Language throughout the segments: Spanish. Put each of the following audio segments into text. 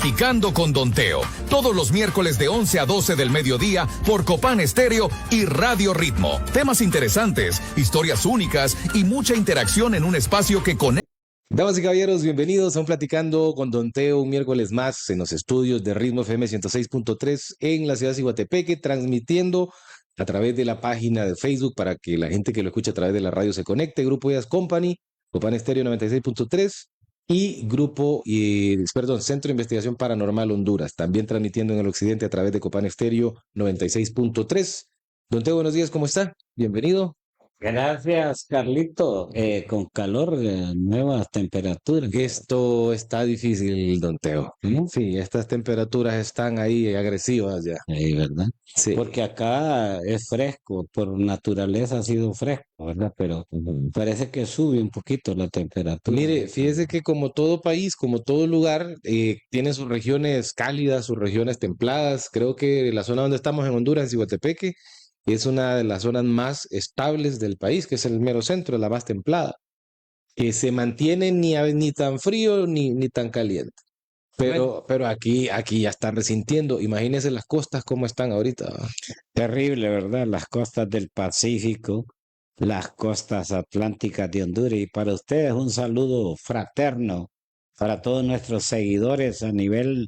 Platicando con Don Teo, todos los miércoles de 11 a 12 del mediodía por Copán Estéreo y Radio Ritmo. Temas interesantes, historias únicas y mucha interacción en un espacio que conecta. Damas y caballeros, bienvenidos a un Platicando con Don Teo, un miércoles más en los estudios de Ritmo FM 106.3 en la ciudad de Ciguatepeque, transmitiendo a través de la página de Facebook para que la gente que lo escucha a través de la radio se conecte. Grupo Ideas Company, Copán Estéreo 96.3 y Centro de Investigación Paranormal Honduras, también transmitiendo en el occidente a través de Copán Estéreo 96.3. Don Teo, buenos días, ¿cómo está? Bienvenido. Gracias, Carlito. Con calor, nuevas temperaturas. Esto está difícil, Don Teo. Sí, estas temperaturas están ahí agresivas ya. ¿Verdad? Sí. Porque acá es fresco, por naturaleza ha sido fresco, ¿verdad? Pero parece que sube un poquito la temperatura. Mire, fíjese que como todo país, como todo lugar, tiene sus regiones cálidas, sus regiones templadas. Creo que la zona donde estamos en Honduras, en Ciguatepeque, es una de las zonas más estables del país, que es el mero centro, la más templada, que se mantiene ni tan frío ni tan caliente. Pero aquí ya está resintiendo. Imagínense las costas cómo están ahorita. Terrible, ¿verdad? Las costas del Pacífico, las costas atlánticas de Honduras. Y para ustedes un saludo fraterno para todos nuestros seguidores a nivel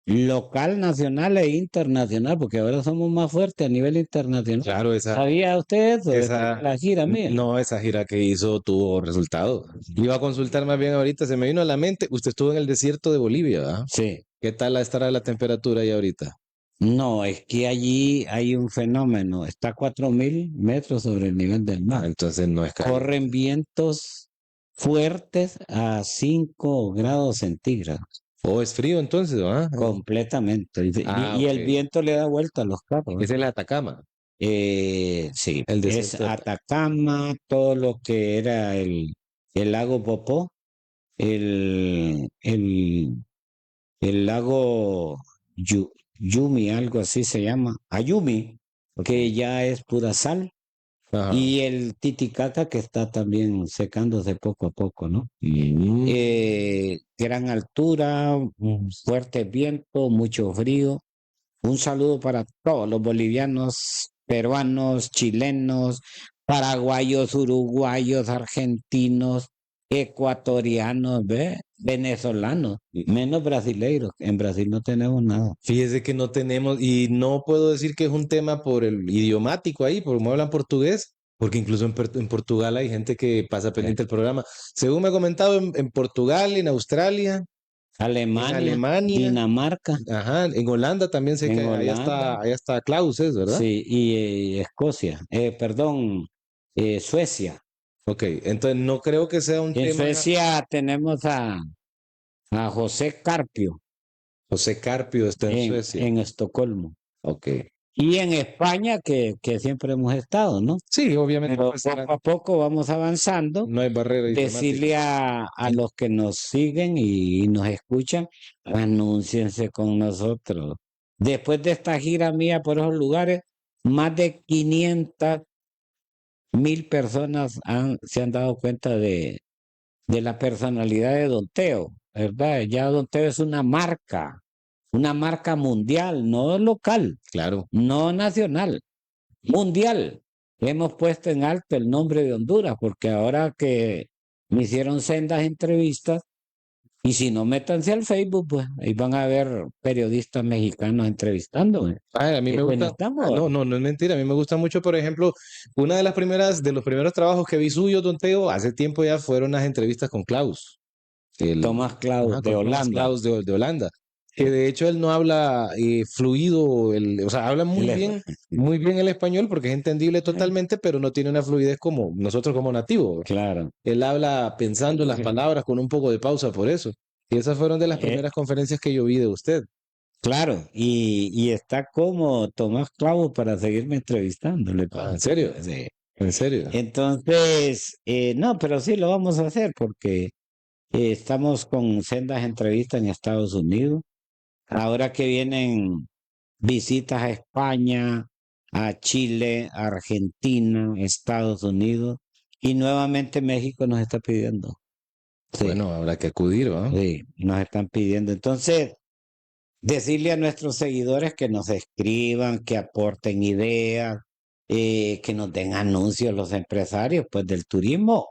local, nacional e internacional, porque ahora somos más fuertes a nivel internacional. Claro, ¿Sabía usted eso? La gira mía. No, esa gira que hizo tuvo resultado. Iba a consultar más bien ahorita, se me vino a la mente, usted estuvo en el desierto de Bolivia, ¿verdad? Sí. ¿Qué tal estará la temperatura ahí ahorita? No, es que allí hay un fenómeno, está a 4.000 metros sobre el nivel del mar. Entonces no es caliente. Corren vientos fuertes a 5 grados centígrados. Oh, es frío entonces, ¿verdad? Completamente. Y Ok. el viento le da vuelta a los carros. Es el Atacama. Sí, El es desierto. Atacama, todo lo que era el lago Popó, el lago Yumi, algo así se llama, Ayumi, que ya es pura sal, Ajá. y el Titicaca que está también secándose poco a poco, ¿no? Gran altura, un fuerte viento, mucho frío. Un saludo para todos los bolivianos, peruanos, chilenos, paraguayos, uruguayos, argentinos, ecuatorianos, venezolanos, menos brasileiros. En Brasil no tenemos nada. Fíjese que no tenemos, y no puedo decir que es un tema por el idiomático ahí, por cómo hablan portugués, porque incluso en Portugal hay gente que pasa pendiente el programa. Según me ha comentado, en Portugal, en Australia, Alemania, en Alemania, Dinamarca. Ajá, en Holanda también sé que allá está Klaus, ¿verdad? Sí, y Escocia, Suecia. Ok, entonces no creo que sea un En tema. Suecia tenemos a José Carpio. José Carpio está en Suecia. En Estocolmo. Ok. Y en España, que siempre hemos estado, ¿no? Sí, obviamente. Pero poco a poco vamos avanzando. No hay barrera diplomática. Decirle a los que nos siguen y nos escuchan, anúnciense con nosotros. Después de esta gira mía por esos lugares, más de 500,000 personas se han dado cuenta de la personalidad de Don Teo, ¿verdad? Ya Don Teo es una marca mundial, no local, Claro. no nacional, mundial. Hemos puesto en alto el nombre de Honduras, porque ahora que me hicieron sendas entrevistas, y si no, métanse al Facebook, pues ahí van a ver periodistas mexicanos entrevistándome. A mí me gusta. No es mentira. A mí me gusta mucho, por ejemplo, una de los primeros trabajos que vi suyo, Don Teo, hace tiempo ya fueron las entrevistas con Klaus. Tomás Klaus de Holanda. Klaus de Holanda. Que de hecho él no habla fluido, o sea, habla muy bien el español porque es entendible totalmente, pero no tiene una fluidez como nosotros como nativos. Claro. Él habla pensando en las palabras con un poco de pausa por eso. Y esas fueron de las primeras conferencias que yo vi de usted. Claro, y está como Tomás Clavo para seguirme entrevistándole. ¿En serio? Sí. ¿En serio? Entonces, no, pero sí lo vamos a hacer porque estamos con sendas entrevistas en Estados Unidos. Ahora que vienen visitas a España, a Chile, a Argentina, Estados Unidos, y nuevamente México nos está pidiendo. Sí. Bueno, habrá que acudir, ¿no? Sí, nos están pidiendo. Entonces, decirle a nuestros seguidores que nos escriban, que aporten ideas, que nos den anuncios los empresarios, pues del turismo.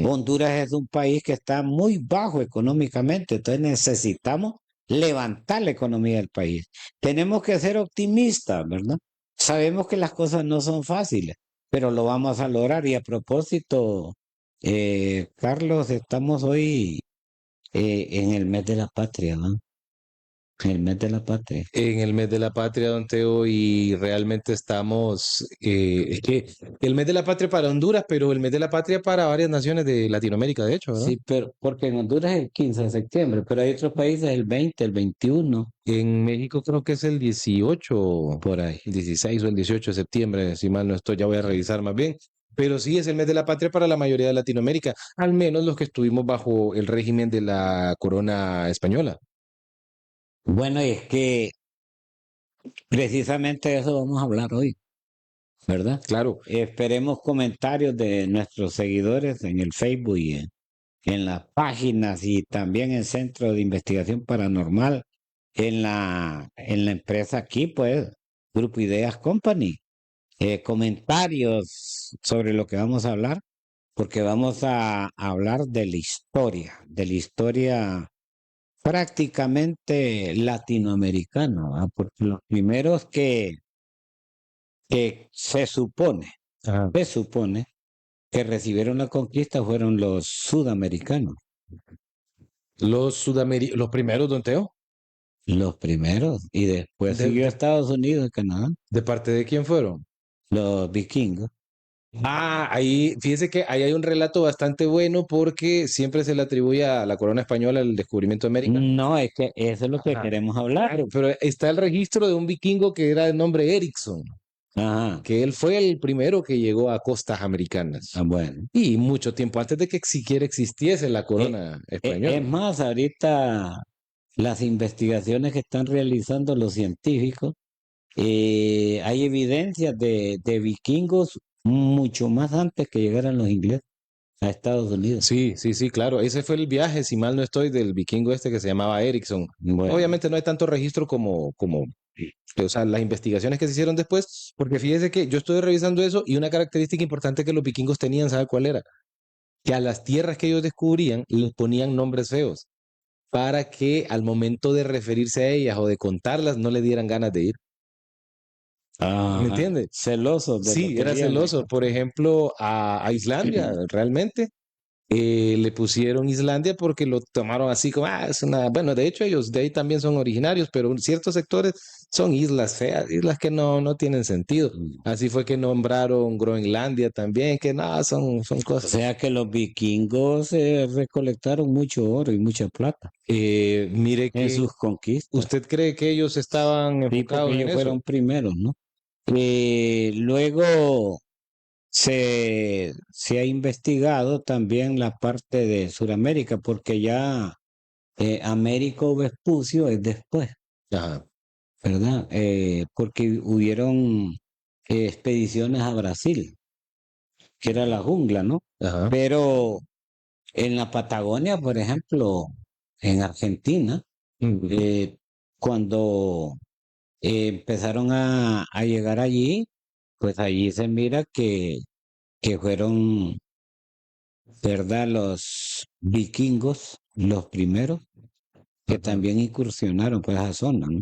Honduras es un país que está muy bajo económicamente, entonces necesitamos levantar la economía del país. Tenemos que ser optimistas, ¿verdad? Sabemos que las cosas no son fáciles, pero lo vamos a lograr. Y a propósito, Carlos, estamos hoy en el mes de la patria, ¿no? En el mes de la patria. En el mes de la patria, don Teo, y realmente estamos, es que el mes de la patria para Honduras, pero el mes de la patria para varias naciones de Latinoamérica, de hecho, ¿verdad? Sí, pero porque en Honduras es el 15 de septiembre, pero hay otros países el 20, el 21, En México creo que es el 18, por ahí. el 16 o el 18 de septiembre, si mal no estoy, ya voy a revisar más bien. Pero sí es el mes de la patria para la mayoría de Latinoamérica, al menos los que estuvimos bajo el régimen de la corona española. Bueno, y es que precisamente de eso vamos a hablar hoy, ¿verdad? Claro, Esperemos comentarios de nuestros seguidores en el Facebook y en las páginas y también en Centro de Investigación Paranormal, en la empresa aquí, pues, Grupo Ideas Company. Comentarios sobre lo que vamos a hablar, porque vamos a hablar de la historia prácticamente latinoamericana, ¿verdad? Porque los primeros que ajá. se supone que recibieron la conquista fueron los sudamericanos, Los primeros, don Teo, los primeros, y después de, siguió de, Estados Unidos y Canadá, ¿de parte de quién fueron? los vikingos. Ah, ahí, fíjese que ahí hay un relato bastante bueno porque siempre se le atribuye a la corona española el descubrimiento de América. No, es que eso es lo que Ajá. queremos hablar. Claro, pero está el registro de un vikingo que era de nombre Ericsson, Ajá, que él fue el primero que llegó a costas americanas. bueno. Y mucho tiempo antes de que siquiera existiese la corona Es española. más, ahorita las investigaciones que están realizando los científicos, hay evidencias de vikingos mucho más antes que llegaran los ingleses a Estados Unidos. Sí, sí, sí, claro. Ese fue el viaje, si mal no estoy, del vikingo este que se llamaba Ericsson. Bueno, Obviamente no hay tanto registro como, o sea, las investigaciones que se hicieron después, porque fíjese que yo estoy revisando eso y una característica importante que los vikingos tenían, ¿sabe cuál era? Que a las tierras que ellos descubrían les ponían nombres feos para que al momento de referirse a ellas o de contarlas no le dieran ganas de ir. ¿Me entiende? celosos de lo Sí, que era habían celoso. Por ejemplo, a Islandia, realmente. Le pusieron Islandia porque lo tomaron así como, es una, bueno, de hecho ellos de ahí también son originarios, pero ciertos sectores son islas feas, islas que no tienen sentido. Así fue que nombraron Groenlandia también, que nada, son O cosas. sea que los vikingos recolectaron mucho oro y mucha plata Mire en que, sus conquistas. ¿usted cree que ellos estaban Sí, enfocados porque en ellos eso? fueron primeros, ¿no? Luego se ha investigado también la parte de Sudamérica, porque ya Américo Vespucio es después, Ajá, ¿verdad? Porque hubieron expediciones a Brasil, que era la jungla, ¿no? ajá. Pero en la Patagonia, por ejemplo, en Argentina, Mm, eh, cuando empezaron a llegar allí, pues allí se mira que fueron, ¿verdad? Los vikingos, los primeros, que ajá. también incursionaron por esa zona, ¿no?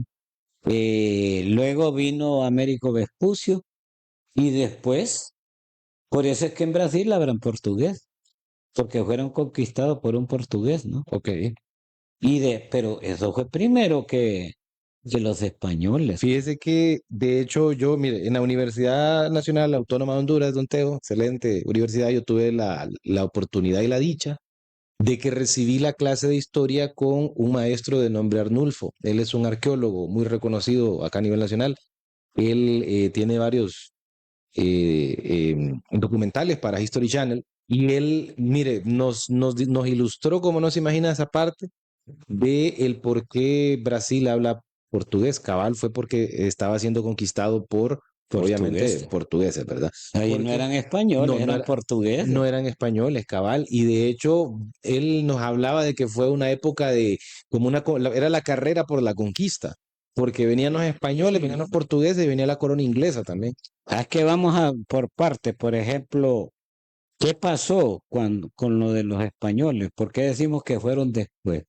Luego vino Américo Vespucio y después, por eso es que en Brasil hablan portugués, porque fueron conquistados por un portugués, ¿no? Ok. Pero eso fue primero que los españoles. Fíjese que, de hecho, yo, mire, en la Universidad Nacional Autónoma de Honduras, don Teo, excelente universidad, yo tuve la oportunidad y la dicha de que recibí la clase de historia con un maestro de nombre Arnulfo. Él es un arqueólogo muy reconocido acá a nivel nacional. Él tiene varios documentales para History Channel y él, mire, nos ilustró, como no se imagina, esa parte de el por qué Brasil habla portugués. Cabal fue porque estaba siendo conquistado por obviamente portugueses, ¿verdad? Ahí no Porque eran españoles, eran era- portugueses. no eran españoles, cabal, y de hecho él nos hablaba de que fue una época de, como era la carrera por la conquista, porque venían los españoles, venían los portugueses y venía la corona inglesa también. Es que vamos a por partes. Por ejemplo, ¿qué pasó con lo de los españoles? ¿Por qué decimos que fueron después?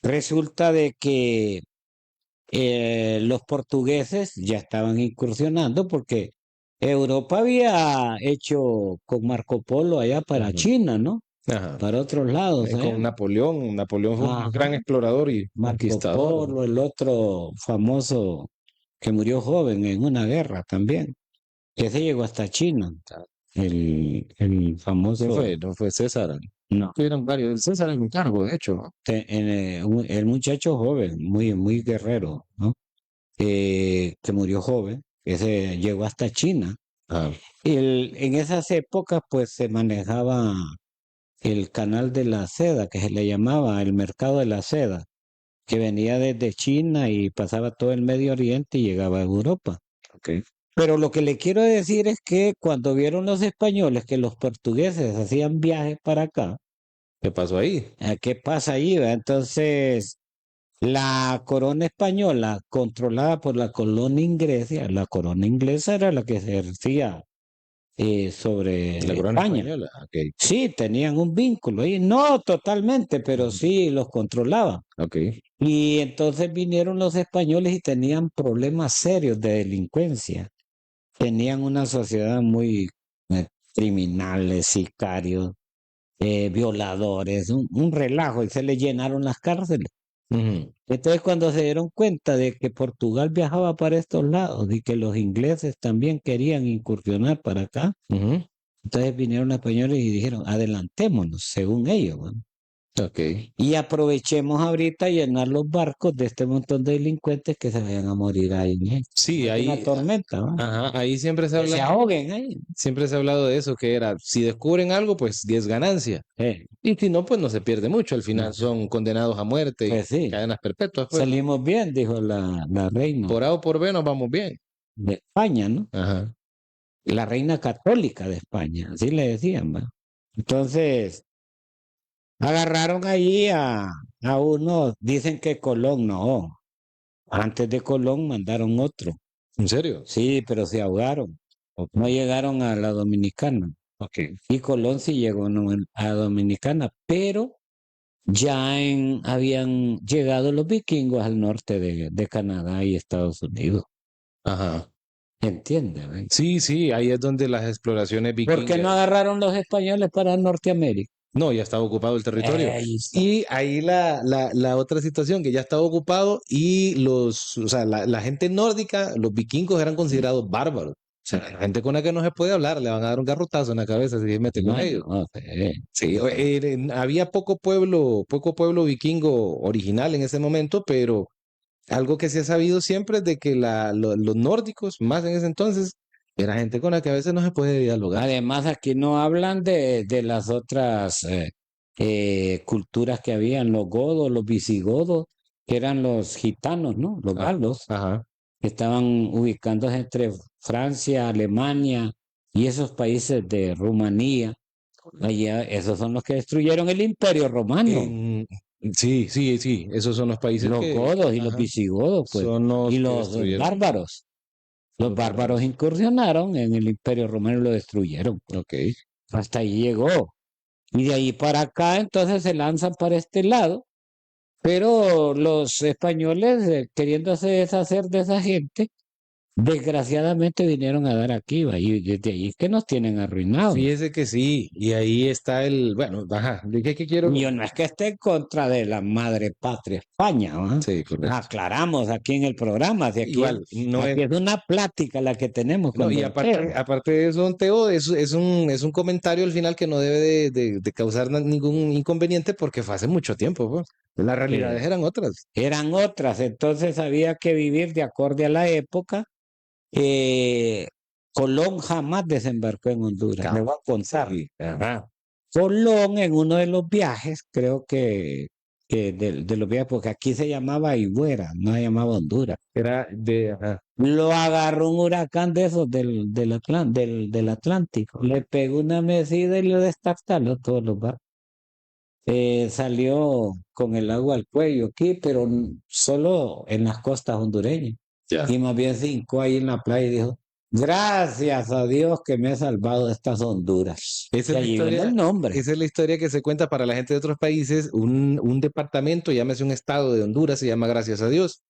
Resulta de que los portugueses ya estaban incursionando porque Europa había hecho con Marco Polo allá para Ujú. China, ¿no? Ajá. Para otros lados, Con Napoleón, Napoleón fue un Ajá. gran explorador y Marco conquistador. Polo, el otro famoso que murió joven en una guerra también, que se llegó hasta China, el famoso, No fue César. no, Tuvieron varios. El César es un cargo, de hecho. el muchacho joven, muy guerrero, ¿no? Que murió joven, que se llegó hasta China. Ah, En esas épocas, pues se manejaba el canal de la seda, que se le llamaba el mercado de la seda, que venía desde China y pasaba todo el Medio Oriente y llegaba a Europa. ok. Pero lo que le quiero decir es que cuando vieron los españoles que los portugueses hacían viajes para acá, ¿Qué pasó ahí? ¿qué pasa ahí? ¿Va? Entonces, la corona española, controlada por la corona inglesa era la que ejercía sobre La corona España. española. Ok, Sí, tenían un vínculo ahí, no totalmente, pero sí los controlaban. ok. Y entonces vinieron los españoles y tenían problemas serios de delincuencia. Tenían una sociedad muy criminales, sicarios, violadores, un relajo, y se les llenaron las cárceles. Ujú, Entonces, cuando se dieron cuenta de que Portugal viajaba para estos lados y que los ingleses también querían incursionar para acá, ujú. entonces vinieron los españoles y dijeron, adelantémonos, según ellos, ¿no? Ok. Y aprovechemos ahorita llenar los barcos de este montón de delincuentes que se vayan a morir ahí. Sí, Hay una ahí, tormenta, ¿no? ajá, ahí Que se ahoguen ahí. siempre se ha hablado de eso, que era, si descubren algo, pues 10 ganancia. Eh, Y si no, pues no se pierde mucho. Al final no, son condenados a muerte y pues sí, cadenas perpetuas, pues. salimos bien, dijo la reina Por A o por B nos vamos bien. de España, ¿no? Ajá. La reina católica de España, así le decían, ¿va? Entonces, agarraron ahí a uno, dicen que Colón no. Antes de Colón mandaron otro. ¿En serio? Sí, pero se ahogaron. Ok. No llegaron a la Dominicana. Ok. Y Colón sí llegó a Dominicana, pero ya habían llegado los vikingos al norte de Canadá y Estados Unidos. Ajá. ¿Entiendes? ¿Ve? Sí, sí, ahí es donde las exploraciones ¿Por qué no vikingas. agarraron los españoles para Norteamérica? No, ya estaba ocupado el territorio. Ahí está. Y ahí la otra situación, que ya estaba ocupado y o sea, la gente nórdica, los vikingos eran considerados bárbaros. O sea, la gente con la que no se puede hablar, le van a dar un garrotazo en la cabeza si se mete con No, ellos. no, Sí, había poco pueblo vikingo original en ese momento, pero algo que se ha sabido siempre es de que los nórdicos, más en ese entonces, era gente con la que a veces no se puede dialogar. Además, aquí no hablan de las otras culturas que habían, los godos, los visigodos, que eran los gitanos, ¿no? Los Ah, galos, ajá. que estaban ubicándose entre Francia, Alemania y esos países de Rumanía. Allá, esos son los que destruyeron el Imperio Romano. En- sí, sí, sí, esos son los países Los que, godos y los ajá, visigodos, pues, son los y que los destruyeron. bárbaros. Los Los bárbaros bárbaros. incursionaron en el Imperio Romano y lo destruyeron. Ok. Hasta ahí llegó. Y de ahí para acá, entonces se lanzan para este lado. Pero los españoles, queriéndose deshacer de esa gente, desgraciadamente vinieron a dar aquí, ¿va? Y desde ahí es que nos tienen arruinados. Fíjese que sí, y ahí está bueno, ajá, dije que quiero. Yo no es que esté en contra de la madre patria España, ¿va? Sí, correcto. Aclaramos aquí en el programa, de aquí, Igual, no aquí es. es una plática la que tenemos No, con y don Teo. aparte de eso, don Teo, es un comentario al final que no debe de causar ningún inconveniente porque fue hace mucho tiempo, pues. Las realidades Eh, eran otras. Eran otras, entonces había que vivir de acorde a la época. Eh, Colón jamás desembarcó en Honduras, me voy a contar. Sí, ajá. Colón en uno de los viajes, creo que que de los viajes, porque aquí se llamaba Iguera, no se llamaba Honduras. Era de... ajá. Lo agarró un huracán de esos del Atlántico. Le pegó una mesida y le destartaló todos los barcos. Salió con el agua al cuello aquí, pero solo en las costas hondureñas. Ya. Y más bien se hincó ahí en la playa y dijo, gracias a Dios que me ha salvado de estas Honduras. Esa Y es la allí viene historia, el nombre. esa es la historia que se cuenta para la gente de otros países. Un departamento, llámese un estado de Honduras, se llama Gracias a Dios,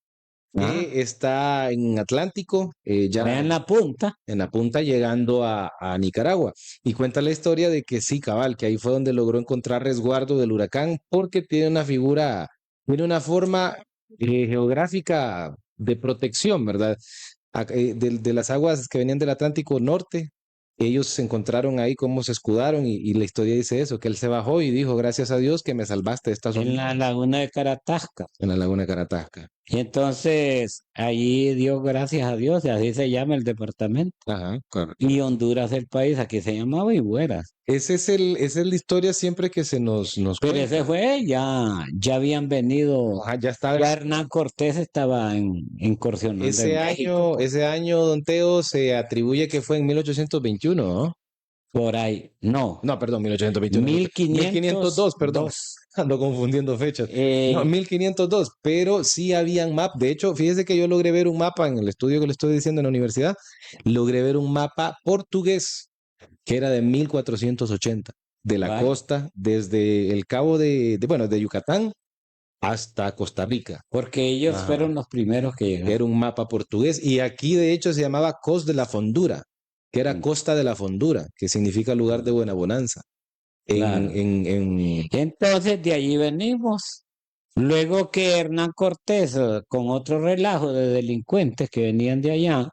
Ah, que está en Atlántico, ya allá en la punta. en la punta llegando a Nicaragua. Y cuenta la historia de que sí, cabal, que ahí fue donde logró encontrar resguardo del huracán porque tiene una figura, tiene una forma geográfica de protección, ¿verdad? De las aguas que venían del Atlántico Norte, ellos se encontraron ahí cómo se escudaron y la historia dice eso, que él se bajó y dijo, gracias a Dios que me salvaste de esta En zona la laguna de Caratasca. en la laguna de Caratasca. Y entonces allí dio gracias a Dios, y así se llama el departamento. Ajá, correcto. Y Honduras el país, aquí se llamaba Igueras. Esa es la historia siempre que se nos Pero cuenta. ese fue, ya habían venido, Ajá, ya está. ya Hernán Cortés estaba incursionando en México, Ese año, Don Teo, se atribuye que fue en 1821, ¿no? por ahí. No, No, perdón, 1821. 1502, perdón. 1502. Ando confundiendo fechas. No, Eh, 1502, pero sí habían mapas. De hecho, fíjese que yo logré ver un mapa en el estudio que le estoy diciendo en la universidad. Logré ver un mapa portugués que era de 1480, de la vaya, costa, desde el cabo bueno, de Yucatán hasta Costa Rica. porque ellos Ajá. fueron los primeros que llegaron. Era un mapa portugués y aquí de hecho se llamaba Cos de la Fondura, que era Mm. Costa de la Fondura, que significa lugar de buena bonanza. Claro. Entonces de allí venimos. Luego que Hernán Cortés, con otro relajo de delincuentes que venían de allá,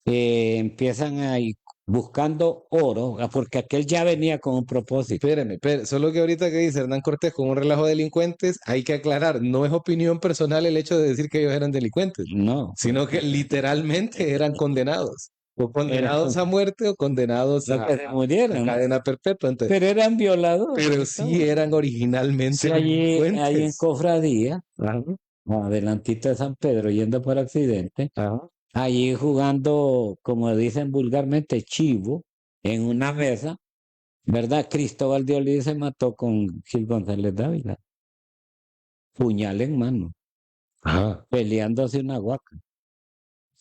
empiezan a ir buscando oro, porque aquel ya venía con un propósito. Espéreme, solo que ahorita que dice Hernán Cortés con un relajo de delincuentes, hay que aclarar, no es opinión personal el hecho de decir que ellos eran delincuentes, No, sino que literalmente eran condenados, o condenados a muerte o condenados los que se murieron, ¿no? cadena perpetua. Entonces, Pero eran violadores. pero y sí todo. eran originalmente Sí, allí en delincuentes. Cofradía, Ajá, adelantito de San Pedro, yendo por accidente, ajá. allí jugando, como dicen vulgarmente, chivo, en una mesa, ¿verdad? Cristóbal de Olid se mató con Gil González Dávila, puñal en mano, Ajá. peleándose una guaca.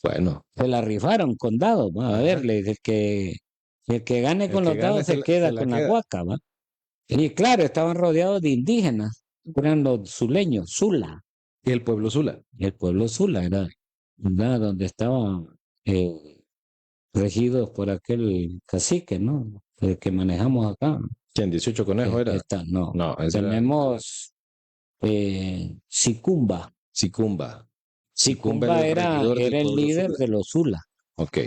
Bueno, Se la rifaron con dados, va, a ajá. ver, le dice, el que gane El con que los gane dados se se la- queda se la con la queda. guaca, ¿va? Y claro, estaban rodeados de indígenas, eran los zuleños, Zula, Y el pueblo Zula. el pueblo Zula era, ¿verdad? Donde estaban regidos por aquel cacique, ¿no? El que manejamos acá. ¿Quién? 18 conejos era. No, No, ese era tenemos Sicumba. Sicumba. Sicumba era regidor del el pueblo líder Zula. de los Zula. Ok.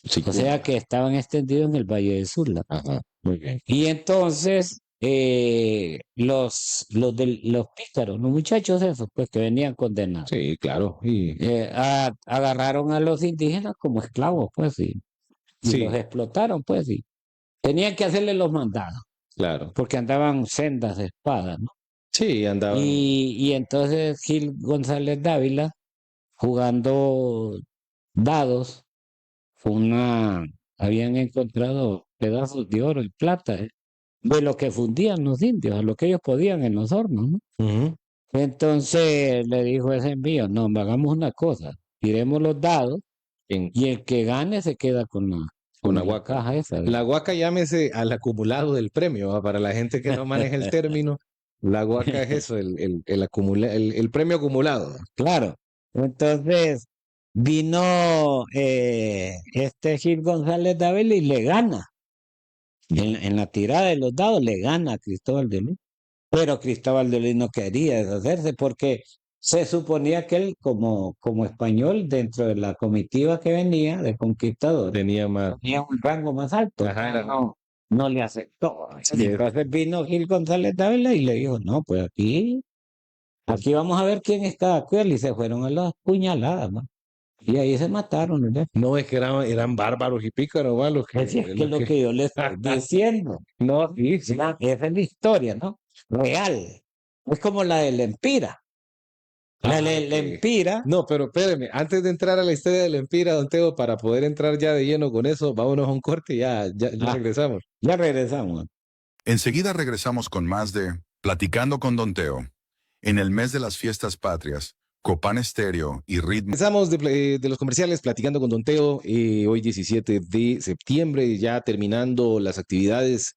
O Sicumba. sea que estaban extendidos en el Valle de Sula. Ajá. Muy bien. Y entonces los pícaros, los muchachos esos, pues que venían condenados, Sí, claro. Y agarraron a los indígenas como esclavos, pues, y sí, los explotaron, pues, y tenían que hacerle los mandados, claro. porque andaban sendas de espadas, ¿no? Sí, andaban. Y entonces Gil González Dávila, jugando dados, habían encontrado pedazos de oro y plata, de lo que fundían los indios, a lo que ellos podían en los hornos, ¿no? Ujú. Entonces le dijo ese envío, no, hagamos una cosa, tiremos los dados En- y el que gane se queda Con la la guaca. caja esa. La guaca llámese al acumulado del premio, ¿va? Para la gente que no maneja el término, la guaca es eso, el premio acumulado. Claro. Entonces vino este Gil González Dávila y le gana. En la tirada de los dados le gana a Cristóbal de Olid. Pero Cristóbal de Olid no quería deshacerse porque se suponía que él, como español, dentro de la comitiva que venía de conquistadores, Tenía más. tenía un rango más alto. Ajá, era- No le aceptó. Sí. Entonces vino Gil González Dávila y le dijo, no, pues aquí vamos a ver quién es cada cual. Y se fueron a las puñaladas, ¿no? Y ahí se mataron, ¿no? No, es que eran bárbaros y pícaros, ¿va? Los que, Así es que los lo que- que yo le estoy diciendo. No, sí, sí. Esa es la historia, ¿no? Real. Es como la del Empira. La del ok. Empira, No, pero espéreme, antes de entrar a la historia del Empira, don Teo, para poder entrar ya de lleno con eso, vámonos a un corte y ya ah, regresamos. ya regresamos. Enseguida regresamos con más de Platicando con Don Teo. En el mes de las fiestas patrias, Copán Estéreo y Ritmo. Empezamos de los comerciales platicando con Don Teo, hoy 17 de septiembre, ya terminando las actividades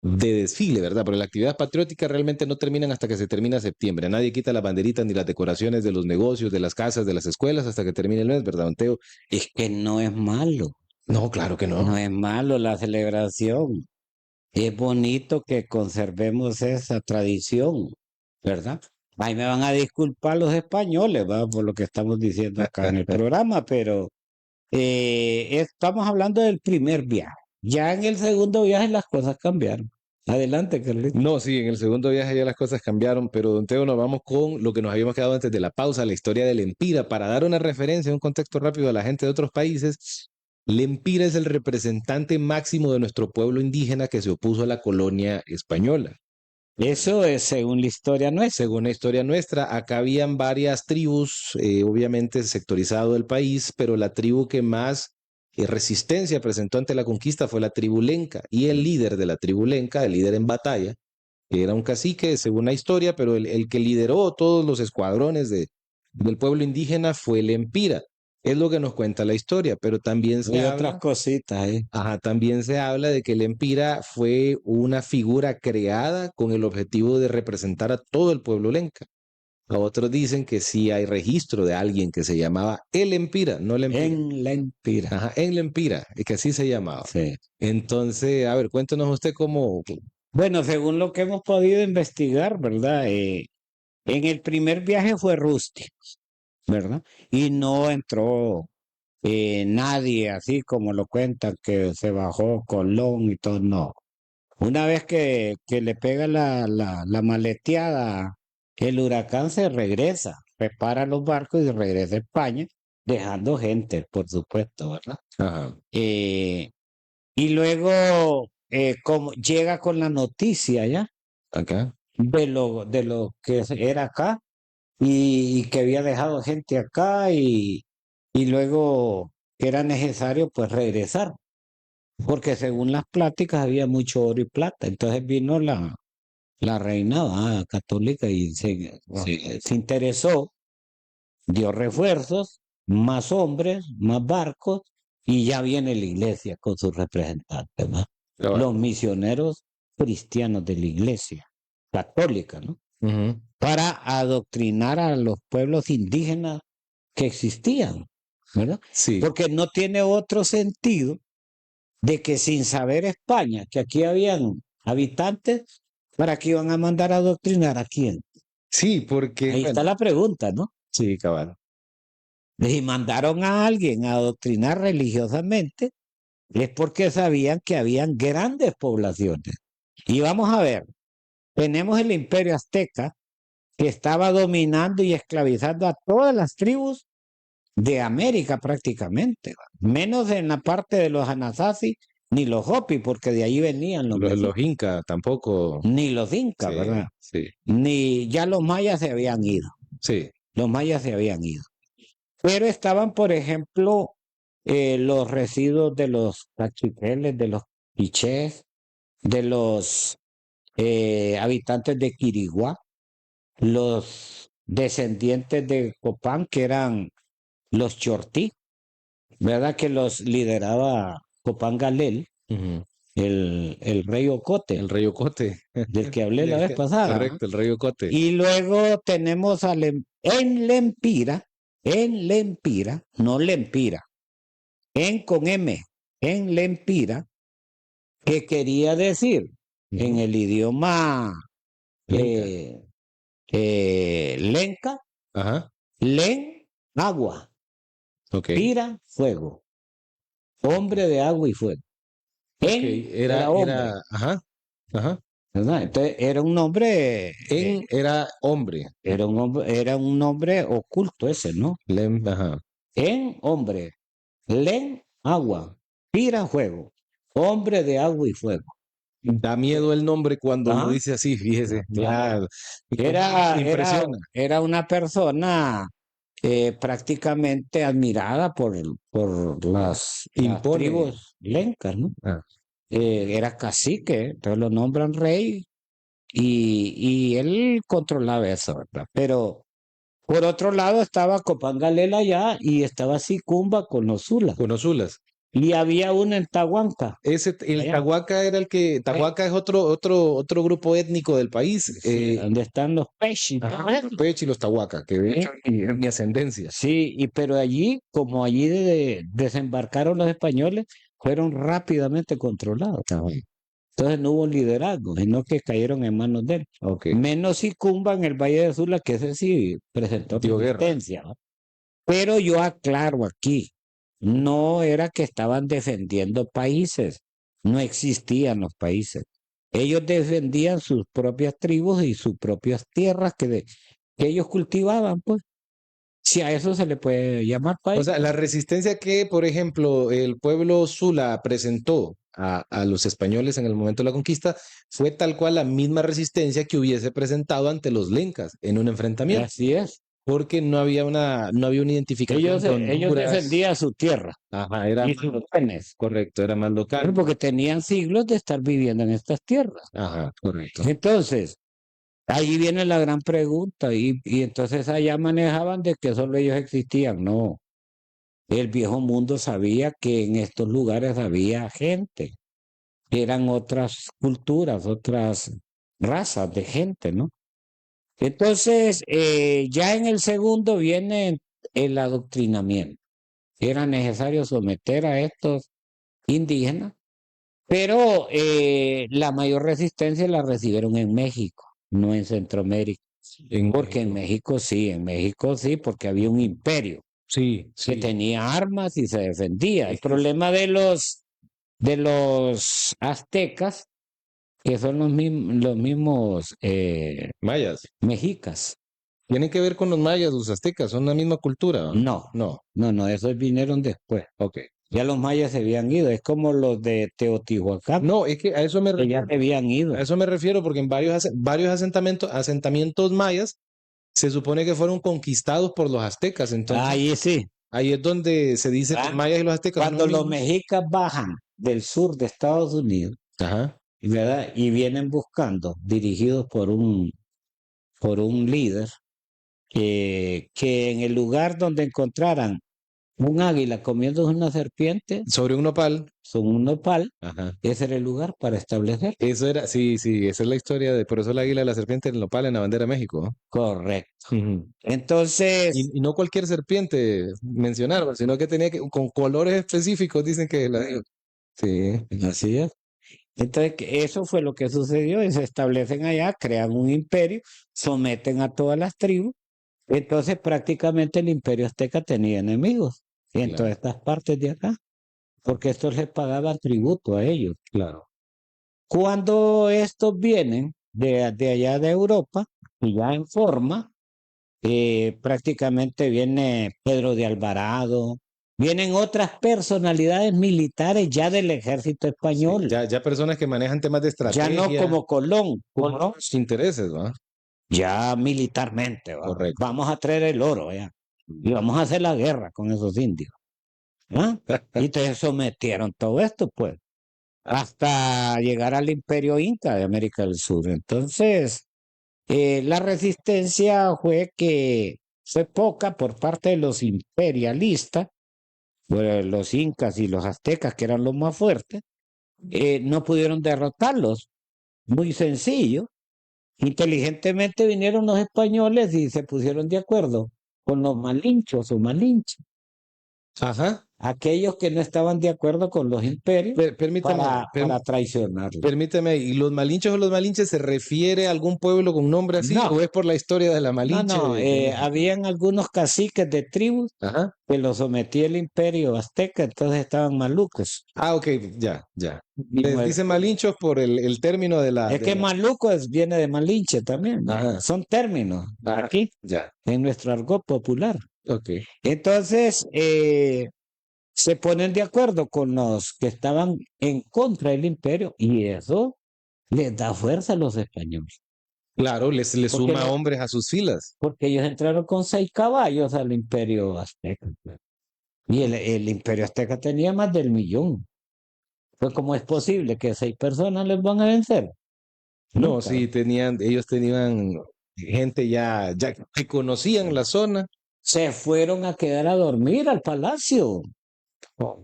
de desfile, ¿verdad? Pero la actividad patriótica realmente no terminan hasta que se termina septiembre. Nadie quita las banderitas ni las decoraciones de los negocios, de las casas, de las escuelas hasta que termine el mes, ¿verdad, Don Teo? Es que no es malo, No, claro que no no. es malo la celebración. Es bonito que conservemos esa tradición, ¿verdad? Ahí me van a disculpar los españoles, ¿va? Por lo que estamos diciendo acá en el programa, pero estamos hablando del primer viaje. Ya en el segundo viaje las cosas cambiaron. Adelante, Carlito. No, sí, en el segundo viaje ya las cosas cambiaron, pero Don Teo, nos vamos con lo que nos habíamos quedado antes de la pausa, la historia del Empira. Para dar una referencia, un contexto rápido a la gente de otros países, el Empira es el representante máximo de nuestro pueblo indígena que se opuso a la colonia española. Eso es según la historia nuestra. Según la historia nuestra, acá habían varias tribus, obviamente sectorizado el país, pero la tribu que más resistencia presentó ante la conquista fue la tribu Lenca. Y el líder de la tribu Lenca, el líder en batalla, que era un cacique, según la historia, pero el que lideró todos los escuadrones del pueblo indígena fue el Empira. Es lo que nos cuenta la historia, pero también se Hay otras habla, cositas, ¿eh? ajá, también se habla de que el Empira fue una figura creada con el objetivo de representar a todo el pueblo lenca. A otros dicen que sí hay registro de alguien que se llamaba el Empira, no el Empira. En la Empira. Ajá, en el Empira, y que así se llamaba. Sí. Entonces, a ver, cuéntanos usted cómo. Bueno, según lo que hemos podido investigar, ¿verdad? En el primer viaje fue rústico, ¿verdad? Y no entró nadie así como lo cuentan, que se bajó Colón y todo, no. Una vez que le pega la maleteada, el huracán se regresa, repara los barcos y regresa a España, dejando gente, por supuesto, ¿verdad? Ajá, Y luego, como llega con la noticia ya acá. de lo que era acá y que había dejado gente acá y luego que era necesario pues regresar, porque según las pláticas había mucho oro y plata. Entonces vino la reina católica y se interesó, dio refuerzos, más hombres, más barcos, y ya viene la iglesia con sus representantes, ¿no? Cabal. Los misioneros cristianos de la iglesia católica, ¿no? Ujú. Para adoctrinar a los pueblos indígenas que existían, ¿verdad? Sí, Porque no tiene otro sentido de que sin saber España, que aquí habían habitantes, ¿para qué iban a mandar a adoctrinar a quién? sí, porque, Ahí está bueno, la pregunta, ¿no? sí, cabal. Si mandaron a alguien a adoctrinar religiosamente, es porque sabían que habían grandes poblaciones. Y vamos a ver, tenemos el imperio azteca que estaba dominando y esclavizando a todas las tribus de América prácticamente, menos en la parte de los Anasazi ni los Hopi, porque de ahí venían los Los incas tampoco. ni los incas, Sí, ¿verdad? sí, Ni ya los mayas se habían ido, sí. los mayas se habían ido. Pero estaban, por ejemplo, los residuos de los cachiqueles, de los quichés, de los habitantes de Quiriguá, los descendientes de Copán, que eran los Chortí, ¿verdad? Que los lideraba Copán Galel, Ujú. el rey Ocote, El rey Ocote. del que hablé la vez pasada. Correcto, el rey Ocote. Y luego tenemos en Lempira, no Lempira, en con M, en Lempira, que quería decir en Ujú. el idioma Lenca. lenca, Ajá, len, agua, ok. pira, fuego, hombre de agua y fuego. Ok, En era hombre, ajá, ajá. ¿verdad? Entonces era un nombre, Era hombre. era un nombre oculto ese, ¿no? Ajá. En hombre, len, agua, pira, fuego, hombre de agua y fuego. Da miedo el nombre cuando uno Ah, dice así, fíjese. Ya, impresiona. era una persona prácticamente admirada por las Impone. tribus lencas, ¿no? Ah, Era cacique, entonces lo nombran rey y él controlaba eso, ¿verdad? Pero por otro lado estaba Copangalela allá y estaba Sicumba con los Sula. con Ozulas. Y había uno en Tahuanca, El allá, Tahuaca era el que, Tahuaca es otro grupo étnico del país. sí, donde están los Pech y todo Ajá, eso. Pech y los Tahuaca, que de hecho es mi ascendencia. Sí, pero allí, como allí desembarcaron los españoles, fueron rápidamente controlados. Ajá, Entonces no hubo liderazgo, sino que cayeron en manos de él. ok. Menos Sicumba en el Valle de Sula, que ese sí presentó Dio guerra. resistencia, ¿va? Pero yo aclaro aquí, no era que estaban defendiendo países, no existían los países. Ellos defendían sus propias tribus y sus propias tierras que ellos cultivaban, pues. Si a eso se le puede llamar O país. sea, la resistencia que, por ejemplo, el pueblo Sula presentó a los españoles en el momento de la conquista fue tal cual la misma resistencia que hubiese presentado ante los lencas en un enfrentamiento, Así es. porque no había una identificación con Ellos Honduras. defendían su tierra Ajá, era y sus bienes, correcto, era más local. porque tenían siglos de estar viviendo en estas tierras. Ajá, correcto. Entonces, ahí viene la gran pregunta y entonces allá manejaban de que solo ellos existían. No, el viejo mundo sabía que en estos lugares había gente, eran otras culturas, otras razas de gente, ¿no? Entonces, ya en el segundo viene el adoctrinamiento. Era necesario someter a estos indígenas, pero la mayor resistencia la recibieron en México, no en Centroamérica. Porque en México sí, porque había un imperio Sí, que sí. tenía armas y se defendía. El Es que problema de los aztecas, que son los mismos mayas. mexicas. Tienen que ver con los mayas, los aztecas, son la misma cultura, ¿no? No, No, no, esos vinieron después. ok. Ya los mayas se habían ido, es como los de Teotihuacán, No, es que a eso me que ya refiero. se habían ido. A eso me refiero porque en varios asentamientos mayas se supone que fueron conquistados por los aztecas. Entonces, Ahí sí. ahí es donde se dice que Ah, los mayas y los aztecas son Cuando los los mismos. mexicas bajan del sur de Estados Unidos, Ajá. ¿verdad? Y vienen buscando, dirigidos por un líder, que en el lugar donde encontraran un águila comiéndose una serpiente, Sobre un nopal. son un nopal, Ajá. ese era el lugar para establecer. Eso era, sí, sí, esa es la historia de, por eso el águila y la serpiente, el nopal en la bandera de México, ¿no? Correcto. Ujú. Entonces, Y no cualquier serpiente mencionaron, sino que tenía que, con colores específicos, dicen que la digo. Sí. así es. Entonces, eso fue lo que sucedió, y se establecen allá, crean un imperio, someten a todas las tribus. Entonces, prácticamente el imperio azteca tenía enemigos en Claro. todas estas partes de acá, porque estos les pagaban tributo a ellos. Claro. Cuando estos vienen de allá de Europa, y ya en forma, prácticamente viene Pedro de Alvarado, vienen otras personalidades militares ya del ejército español. Ya personas que manejan temas de Ya no estrategia, como Colón, con otros intereses, ¿va? ya militarmente, ¿va? Correcto. Vamos a traer el oro, ya. Y vamos a hacer la guerra con esos indios. ¿Ah? Y entonces sometieron todo esto, pues, hasta llegar al imperio inca de América del Sur. Entonces, la resistencia fue poca por parte de los imperialistas, pues, los incas y los aztecas, que eran los más fuertes, no pudieron derrotarlos. Muy sencillo. Inteligentemente vinieron los españoles y se pusieron de acuerdo con los malinchos o malinches, Ajá. aquellos que no estaban de acuerdo con los imperios Permítame, para traicionarlos. permíteme, ¿y los malinches o los malinches se refiere a algún pueblo con nombre así No. o es por la historia de la Malinche? No, habían algunos caciques de tribus Ajá. que los sometía el imperio azteca, entonces estaban malucos. Ah, ok, ya. Y Les bueno, dicen malinchos por el término de la... es que maluco viene de malinche también. Ajá. Son términos aquí Ya, en nuestro argot popular. ok. Entonces, se ponen de acuerdo con los que estaban en contra del imperio y eso les da fuerza a los españoles. Claro, les Porque suma le- hombres a sus filas. Porque ellos entraron con 6 caballos al imperio azteca. Y el imperio azteca tenía más del millón. Pues ¿cómo es posible que 6 personas les van a vencer? No, Nunca. sí, ellos tenían gente ya que conocían la zona. Se fueron a quedar a dormir al palacio.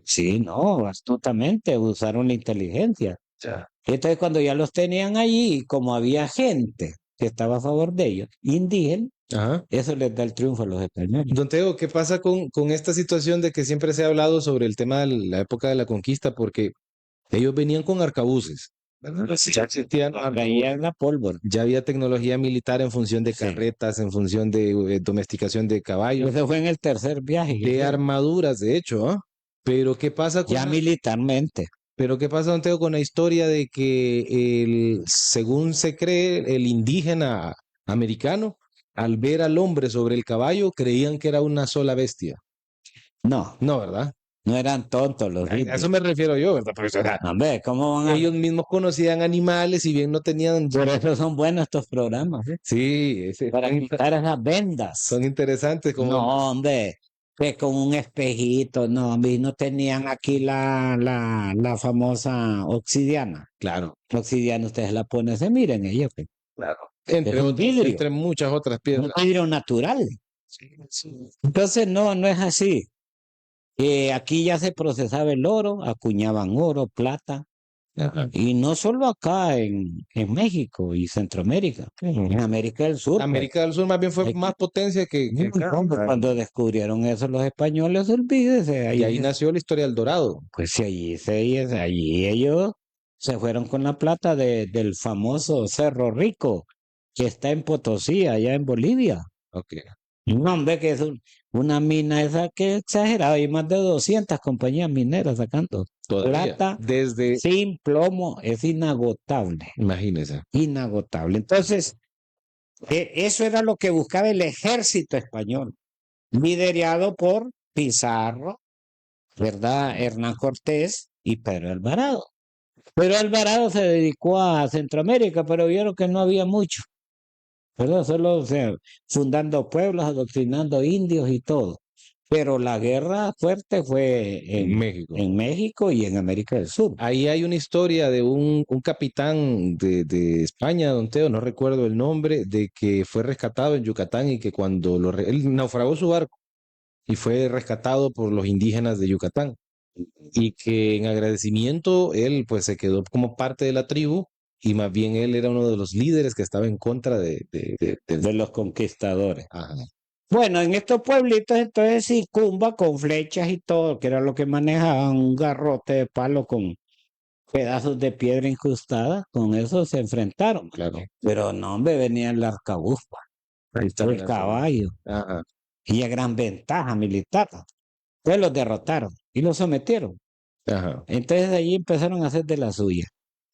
Sí, no, astutamente usaron la inteligencia. Ya. Entonces, cuando ya los tenían allí, como había gente que estaba a favor de ellos, indígenas, Ajá. eso les da el triunfo a los españoles. Don Teo, ¿qué pasa con esta situación de que siempre se ha hablado sobre el tema de la época de la conquista? Porque ellos venían con arcabuces, ¿verdad? Ya existían arcabuces, Traían la pólvora. ya había tecnología militar en función de Sí. carretas, en función de domesticación de caballos, Eso fue en el tercer viaje. que de hicieron. armaduras, de hecho, ¿ah? Pero ¿qué pasa Ya militarmente. pero qué pasa, don Teo, con la historia de que según se cree, el indígena americano, al ver al hombre sobre el caballo, creían que era una sola bestia? No, No, ¿verdad? no eran tontos los A indios. eso me refiero yo, ¿verdad? Porque, o sea, Hombre, ¿cómo van a...? ellos mismos conocían animales, si bien no tenían... Por eso son buenos estos programas, ¿eh? Sí, Para quitar esas vendas. son interesantes como... No, hombre, que con un espejito, no, hombre, y no tenían aquí la famosa obsidiana. Claro, La obsidiana ustedes la ponen, se miren ella, pues. claro. Entre, Es un vidrio. entre muchas otras Un piedras. vidrio natural. Entonces, no, no es así. Aquí ya se procesaba el oro, acuñaban oro, plata, Ajá. y no solo acá en México y Centroamérica, en América del Sur. pues. América del Sur más bien fue Aquí- más potencia que acá. Cuando descubrieron eso los españoles, olvídese, Y ahí nació la historia del Dorado. pues sí, allí ellos se fueron con la plata del famoso Cerro Rico, que está en Potosí, allá en Bolivia. Ok. No, hombre, que es una mina esa que exagerada, hay más de 200 compañías mineras sacando Todavía. plata Desde, sin plomo, es inagotable, imagínese. inagotable. Entonces, eso era lo que buscaba el ejército español, liderado por Pizarro, ¿verdad? Hernán Cortés y Pedro Alvarado. Pedro Alvarado se dedicó a Centroamérica, pero vieron que no había mucho, ¿verdad? Solo, o sea, fundando pueblos, adoctrinando indios y todo. Pero la guerra fuerte fue México. en México y en América del Sur. Ahí hay una historia de un capitán de España, don Teo, no recuerdo el nombre, de que fue rescatado en Yucatán y que cuando él naufragó su barco y fue rescatado por los indígenas de Yucatán y que en agradecimiento él pues se quedó como parte de la tribu y más bien él era uno de los líderes que estaba en contra De los conquistadores. Ajá. Bueno, en estos pueblitos entonces sí, cumba con flechas y todo, que era lo que manejaban, un garrote de palo con pedazos de piedra incrustada, con eso se enfrentaron. Claro. Pero no, hombre, venía el arcabuz, Ahí está el caballo, Ajá. y a gran ventaja militar. Entonces los derrotaron y los sometieron. Ajá. Entonces de allí empezaron a hacer de la suya.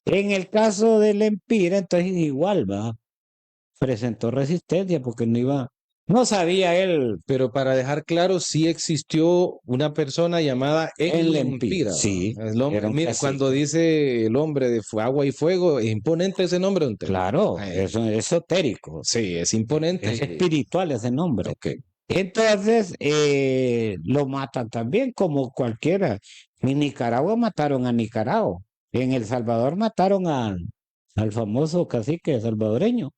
En el caso del Empira, entonces igual, va, presentó resistencia porque no sabía él Pero para dejar claro, sí existió una persona llamada el Empira. Sí, El hombre, era un mira, cacique. cuando dice el hombre de agua y fuego, es imponente ese nombre, don Teo. Claro, Ay, eso es esotérico, sí, es imponente. es espiritual ese nombre. Ok. Entonces, lo matan también como cualquiera. En Nicaragua mataron a Nicaragua. En El Salvador mataron al famoso cacique salvadoreño.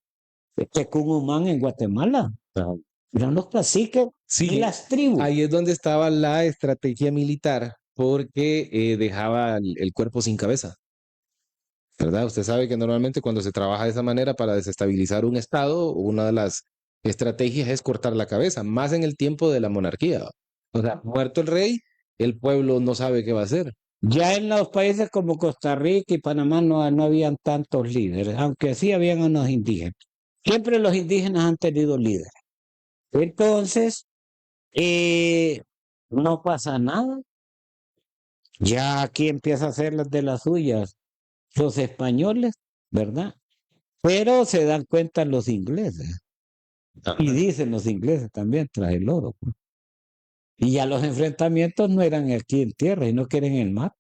Tecumumán en Guatemala. Ajá. Eran los caciques Sí, y las tribus. ahí es donde estaba la estrategia militar, porque dejaba el cuerpo sin cabeza. ¿Verdad? Usted sabe que normalmente cuando se trabaja de esa manera para desestabilizar un estado, una de las estrategias es cortar la cabeza, más en el tiempo de la monarquía. O sea, muerto el rey, el pueblo no sabe qué va a hacer. Ya en los países como Costa Rica y Panamá no habían tantos líderes, aunque sí habían unos indígenas. Siempre los indígenas han tenido líderes. Entonces, no pasa nada. Ya aquí empieza a hacer las de las suyas los españoles, ¿verdad? Pero se dan cuenta los ingleses. Y dicen los ingleses también, tras el oro. Pues. Y ya los enfrentamientos no eran aquí en tierra, sino que eran en el mar.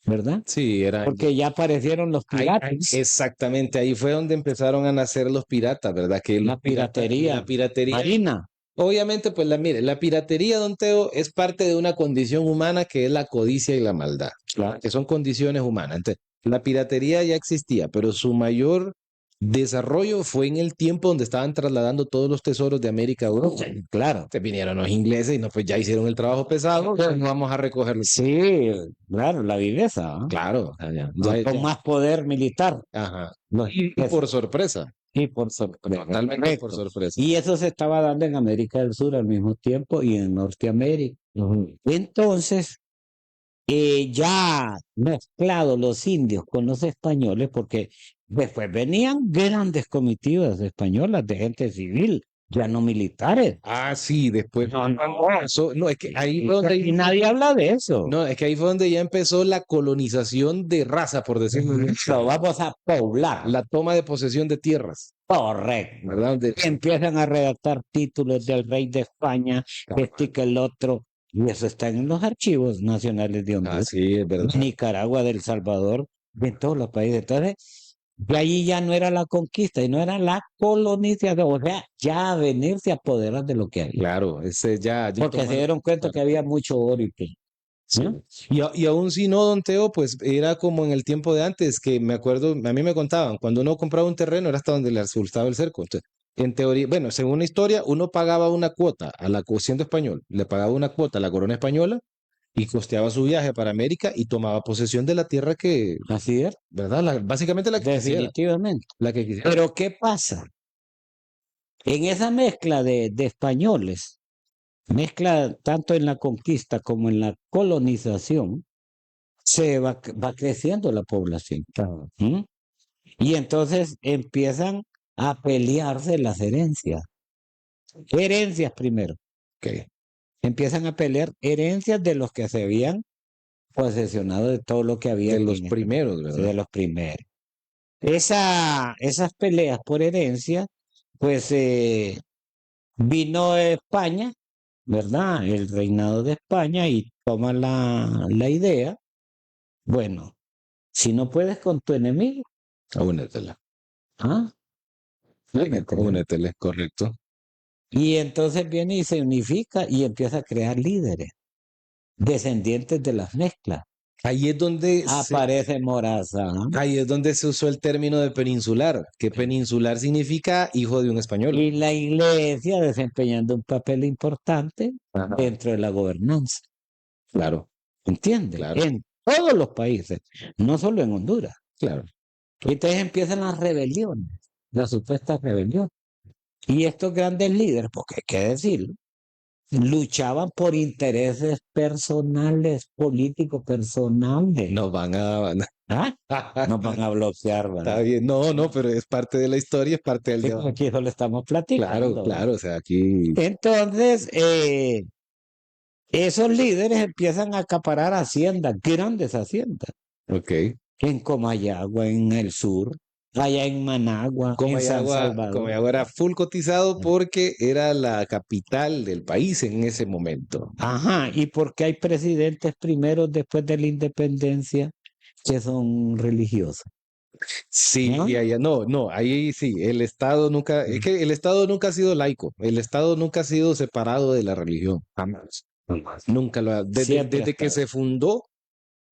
¿verdad? Sí, era. Porque ya aparecieron los piratas. Exactamente, ahí fue donde empezaron a nacer los piratas, ¿verdad? Que La piratería la piratería. marina. Obviamente, pues mire, la piratería, don Teo, es parte de una condición humana que es la codicia y la maldad, Claro. que son condiciones humanas. Entonces, la piratería ya existía, pero su mayor desarrollo fue en el tiempo donde estaban trasladando todos los tesoros de América a Europa. Claro. Te vinieron los ingleses y no, pues ya hicieron el trabajo pesado, pues no vamos a recogerlo. Sí, claro, la viveza, ¿ah? Claro, o sea, Con más poder militar. ajá. Los Y ingleses. por sorpresa, Y por sorpresa. totalmente por Correcto. sorpresa. Y eso se estaba dando en América del Sur al mismo tiempo y en Norteamérica. Entonces, ya mezclados los indios con los españoles, porque después venían grandes comitivas españolas de gente civil, ya no militares. Ah, sí, después. No, no, No, es que ahí fue y donde, nadie habla de eso. no, es que ahí fue donde ya empezó la colonización de raza, por decirlo así. Lo vamos a poblar. La toma de posesión de tierras, Correcto. ¿verdad? Empiezan a redactar títulos del rey de España, este y que el otro, y eso está en los archivos nacionales de Ah, Honduras, sí, es verdad. de Nicaragua, de El Salvador, de todos los países. Entonces, de ahí ya no era la conquista y no era la colonización, o sea, ya venirse a apoderar de lo que había. Claro, ese ya Porque se toman- dieron cuenta que había mucho oro y que, Sí. ¿no? Y aún si no, don Teo, pues era como en el tiempo de antes, que me acuerdo, a mí me contaban, cuando uno compraba un terreno era hasta donde le resultaba el cerco. Entonces, en teoría, bueno, según la historia, uno pagaba una cuota a la siendo español, le pagaba una cuota a la corona española y costeaba su viaje para América y tomaba posesión de la tierra que, Así es, ¿verdad? Básicamente la que quisiera, definitivamente. la que quisiera. Pero ¿qué pasa? En esa mezcla de españoles, mezcla tanto en la conquista como en la colonización, se va creciendo la población. ¿Mm? Y entonces empiezan a pelearse las herencias. Herencias primero. Ok. Empiezan a pelear herencias de los que se habían posesionado de todo lo que había De aquí los en primeros, sí, ¿verdad? de los primeros. Esas peleas por herencia, pues vino España, ¿verdad? El reinado de España y toma la idea. Bueno, si no puedes con tu enemigo, Únetela. ¿ah? Únete, ¿no? Únetele, correcto. Y entonces viene y se unifica y empieza a crear líderes, descendientes de las mezclas. Ahí es donde Aparece Morazán ahí es donde se usó el término de peninsular, que peninsular significa hijo de un español. y la iglesia desempeñando un papel importante Ajá. dentro de la gobernanza. Claro, ¿Entiendes? claro, En todos los países, no solo en Honduras. claro. Y entonces empiezan las rebeliones, las supuestas rebeliones. Y estos grandes líderes, porque hay que decirlo, luchaban por intereses personales, políticos personales. Nos van ¿Ah? Nos van a bloquear, Está ¿verdad? bien. No, no, pero es parte de la historia, es parte del Sí, debate. aquí eso lo estamos Claro, platicando. claro, o sea, aquí. Entonces, esos líderes empiezan a acaparar haciendas, grandes haciendas, Ok. en Comayagua, en el sur, allá en Managua, en San Salvador. Comayagua era full cotizado porque era la capital del país en ese momento. Ajá, y porque hay presidentes primeros después de la independencia que son religiosos. Sí, ¿No? y allá, no, no, ahí sí, el Estado nunca, es que el Estado nunca ha sido laico, el Estado nunca ha sido separado de la religión, jamás, nunca lo ha, Siempre ha desde que estado. se fundó,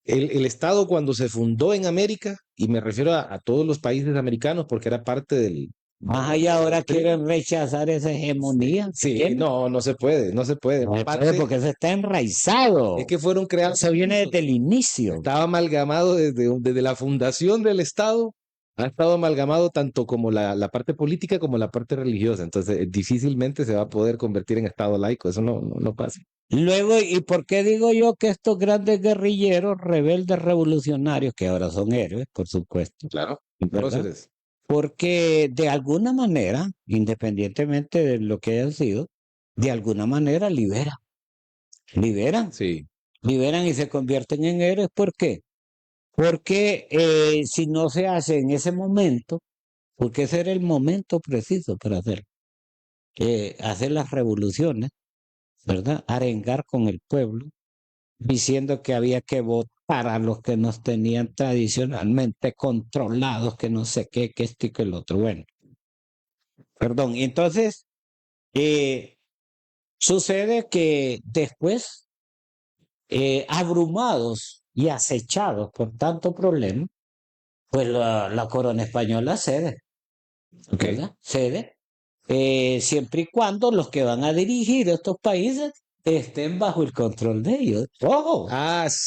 el Estado cuando se fundó en América, y me refiero a todos los países americanos porque era parte del... Ajá, y ahora quieren rechazar esa hegemonía. Sí, ¿Quién? no, no se puede, no se puede. No se Aparte, puede porque eso está enraizado. es que fueron creados, Eso viene desde el inicio. estaba amalgamado desde la fundación del Estado, ha estado amalgamado tanto como la parte política como la parte religiosa. Entonces, difícilmente se va a poder convertir en Estado laico. Eso no pasa. Luego, ¿y por qué digo yo que estos grandes guerrilleros, rebeldes revolucionarios, que ahora son héroes, por supuesto, Claro. ¿verdad? Próceres. Porque de alguna manera, independientemente de lo que hayan sido, de alguna manera liberan, Sí. liberan y se convierten en héroes. ¿Por qué? Porque si no se hace en ese momento, porque ese era el momento preciso para hacer las revoluciones, ¿verdad? Arengar con el pueblo, diciendo que había que votar a los que nos tenían tradicionalmente controlados, que no sé qué, que esto y que el otro. Bueno, perdón. Entonces, sucede que después, abrumados y acechados por tanto problema, pues la corona española cede, Ok. ¿verdad? Cede, siempre y cuando los que van a dirigir estos países estén bajo el control de ellos. ¡Ojo!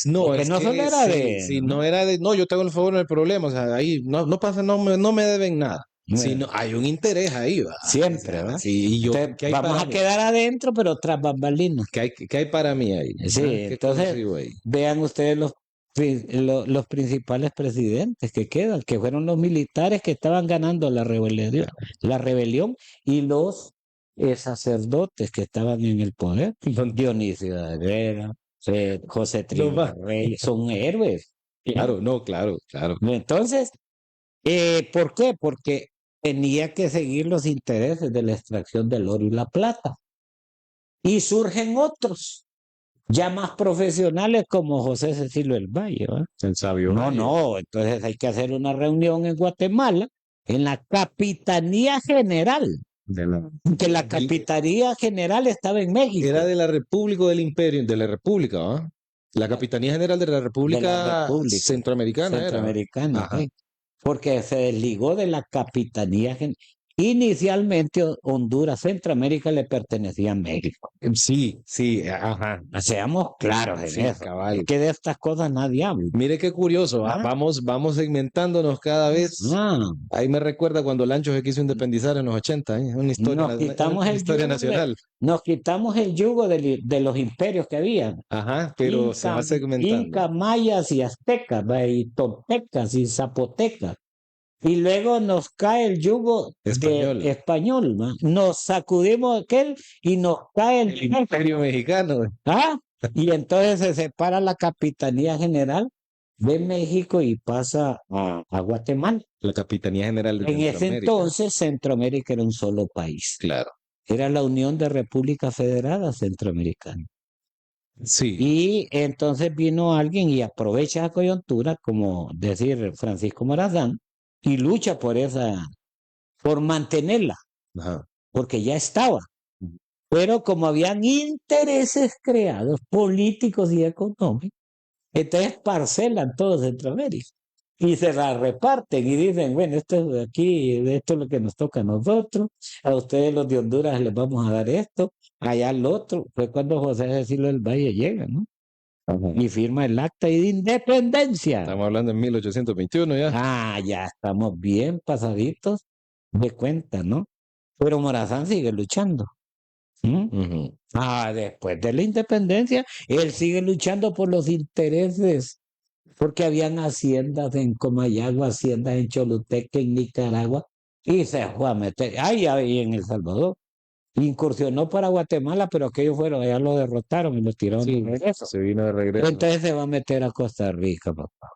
No, Porque es no solo que era sí, de... sí, no era de, no, yo tengo el favor, no hay problema, o sea, ahí no pasa, no me deben nada, Bueno, sino hay un interés ahí, va. siempre, O sea, ¿verdad? sí, y yo, Entonces, ¿qué hay vamos para a mí? quedar adentro, pero tras bambalinas. ¿Qué hay para mí ahí? Sí, ¿Ah? ¿Qué entonces consigo ahí? vean ustedes los principales presidentes que quedan, que fueron los militares que estaban ganando la rebelión y los sacerdotes que estaban en el poder. Dionisio de Herrera, José No Trigo va. Rey, son héroes. Claro, no, claro, claro. Entonces, ¿por qué? Porque tenía que seguir los intereses de la extracción del oro y la plata. Y surgen otros, ya más profesionales como José Cecilio del Valle, ¿va? El sabio No, Valle. no, entonces hay que hacer una reunión en Guatemala, en la Capitanía General, De la, que la Capitanía General estaba en México, era de la República o del Imperio, de la República, ¿ah? La Capitanía General de la de la República República Centroamericana era. Centroamericana, Ajá. ¿sí? Porque se desligó de la Capitanía General. Inicialmente Honduras, Centroamérica le pertenecía a México. Sí, sí, ajá. Seamos claros en Sí, eso. cabal. Es que de estas cosas nadie habla. Mire qué curioso, ¿Ah? Vamos segmentándonos cada vez. Ah, Ahí me recuerda cuando Lancho se quiso independizar en los 80, ¿eh? Una historia, nos quitamos una el historia yugo nacional. nos quitamos el yugo de los imperios que había. Ajá, pero se va segmentando. Inca, mayas y aztecas, ¿va? Y toltecas y zapotecas. Y luego nos cae el yugo Español. de español, ¿va? Nos sacudimos aquel y nos cae el Imperio mexicano. ¿Ah? Y entonces se separa la Capitanía General de México y pasa a Guatemala. La Capitanía General de En ese Centroamérica. entonces Centroamérica era un solo país. Claro. Era la Unión de Repúblicas Federadas Centroamericanas. Sí. Y entonces vino alguien y aprovecha la coyuntura, como decir Francisco Morazán, y lucha por mantenerla, Ajá. porque ya estaba. Pero como habían intereses creados, políticos y económicos, entonces parcelan todo Centroamérica y se la reparten y dicen, bueno, esto es de aquí, esto es lo que nos toca a nosotros, a ustedes los de Honduras les vamos a dar esto, allá el otro. Fue cuando José Cecilio del Valle llega, ¿no? Ajá. Y firma el acta de independencia. Estamos hablando en 1821 ya. Ah, ya estamos bien pasaditos de cuenta, ¿no? Pero Morazán sigue luchando. ¿Mm? Ujú. Después de la independencia, él sigue luchando por los intereses, porque habían haciendas en Comayagua, haciendas en Choluteca, en Nicaragua, y se fue a meter, ahí en El Salvador. Incursionó para Guatemala, pero aquellos fueron, allá lo derrotaron y lo tiraron Sí, de regreso. se vino de regreso. Entonces se va a meter a Costa Rica, papá.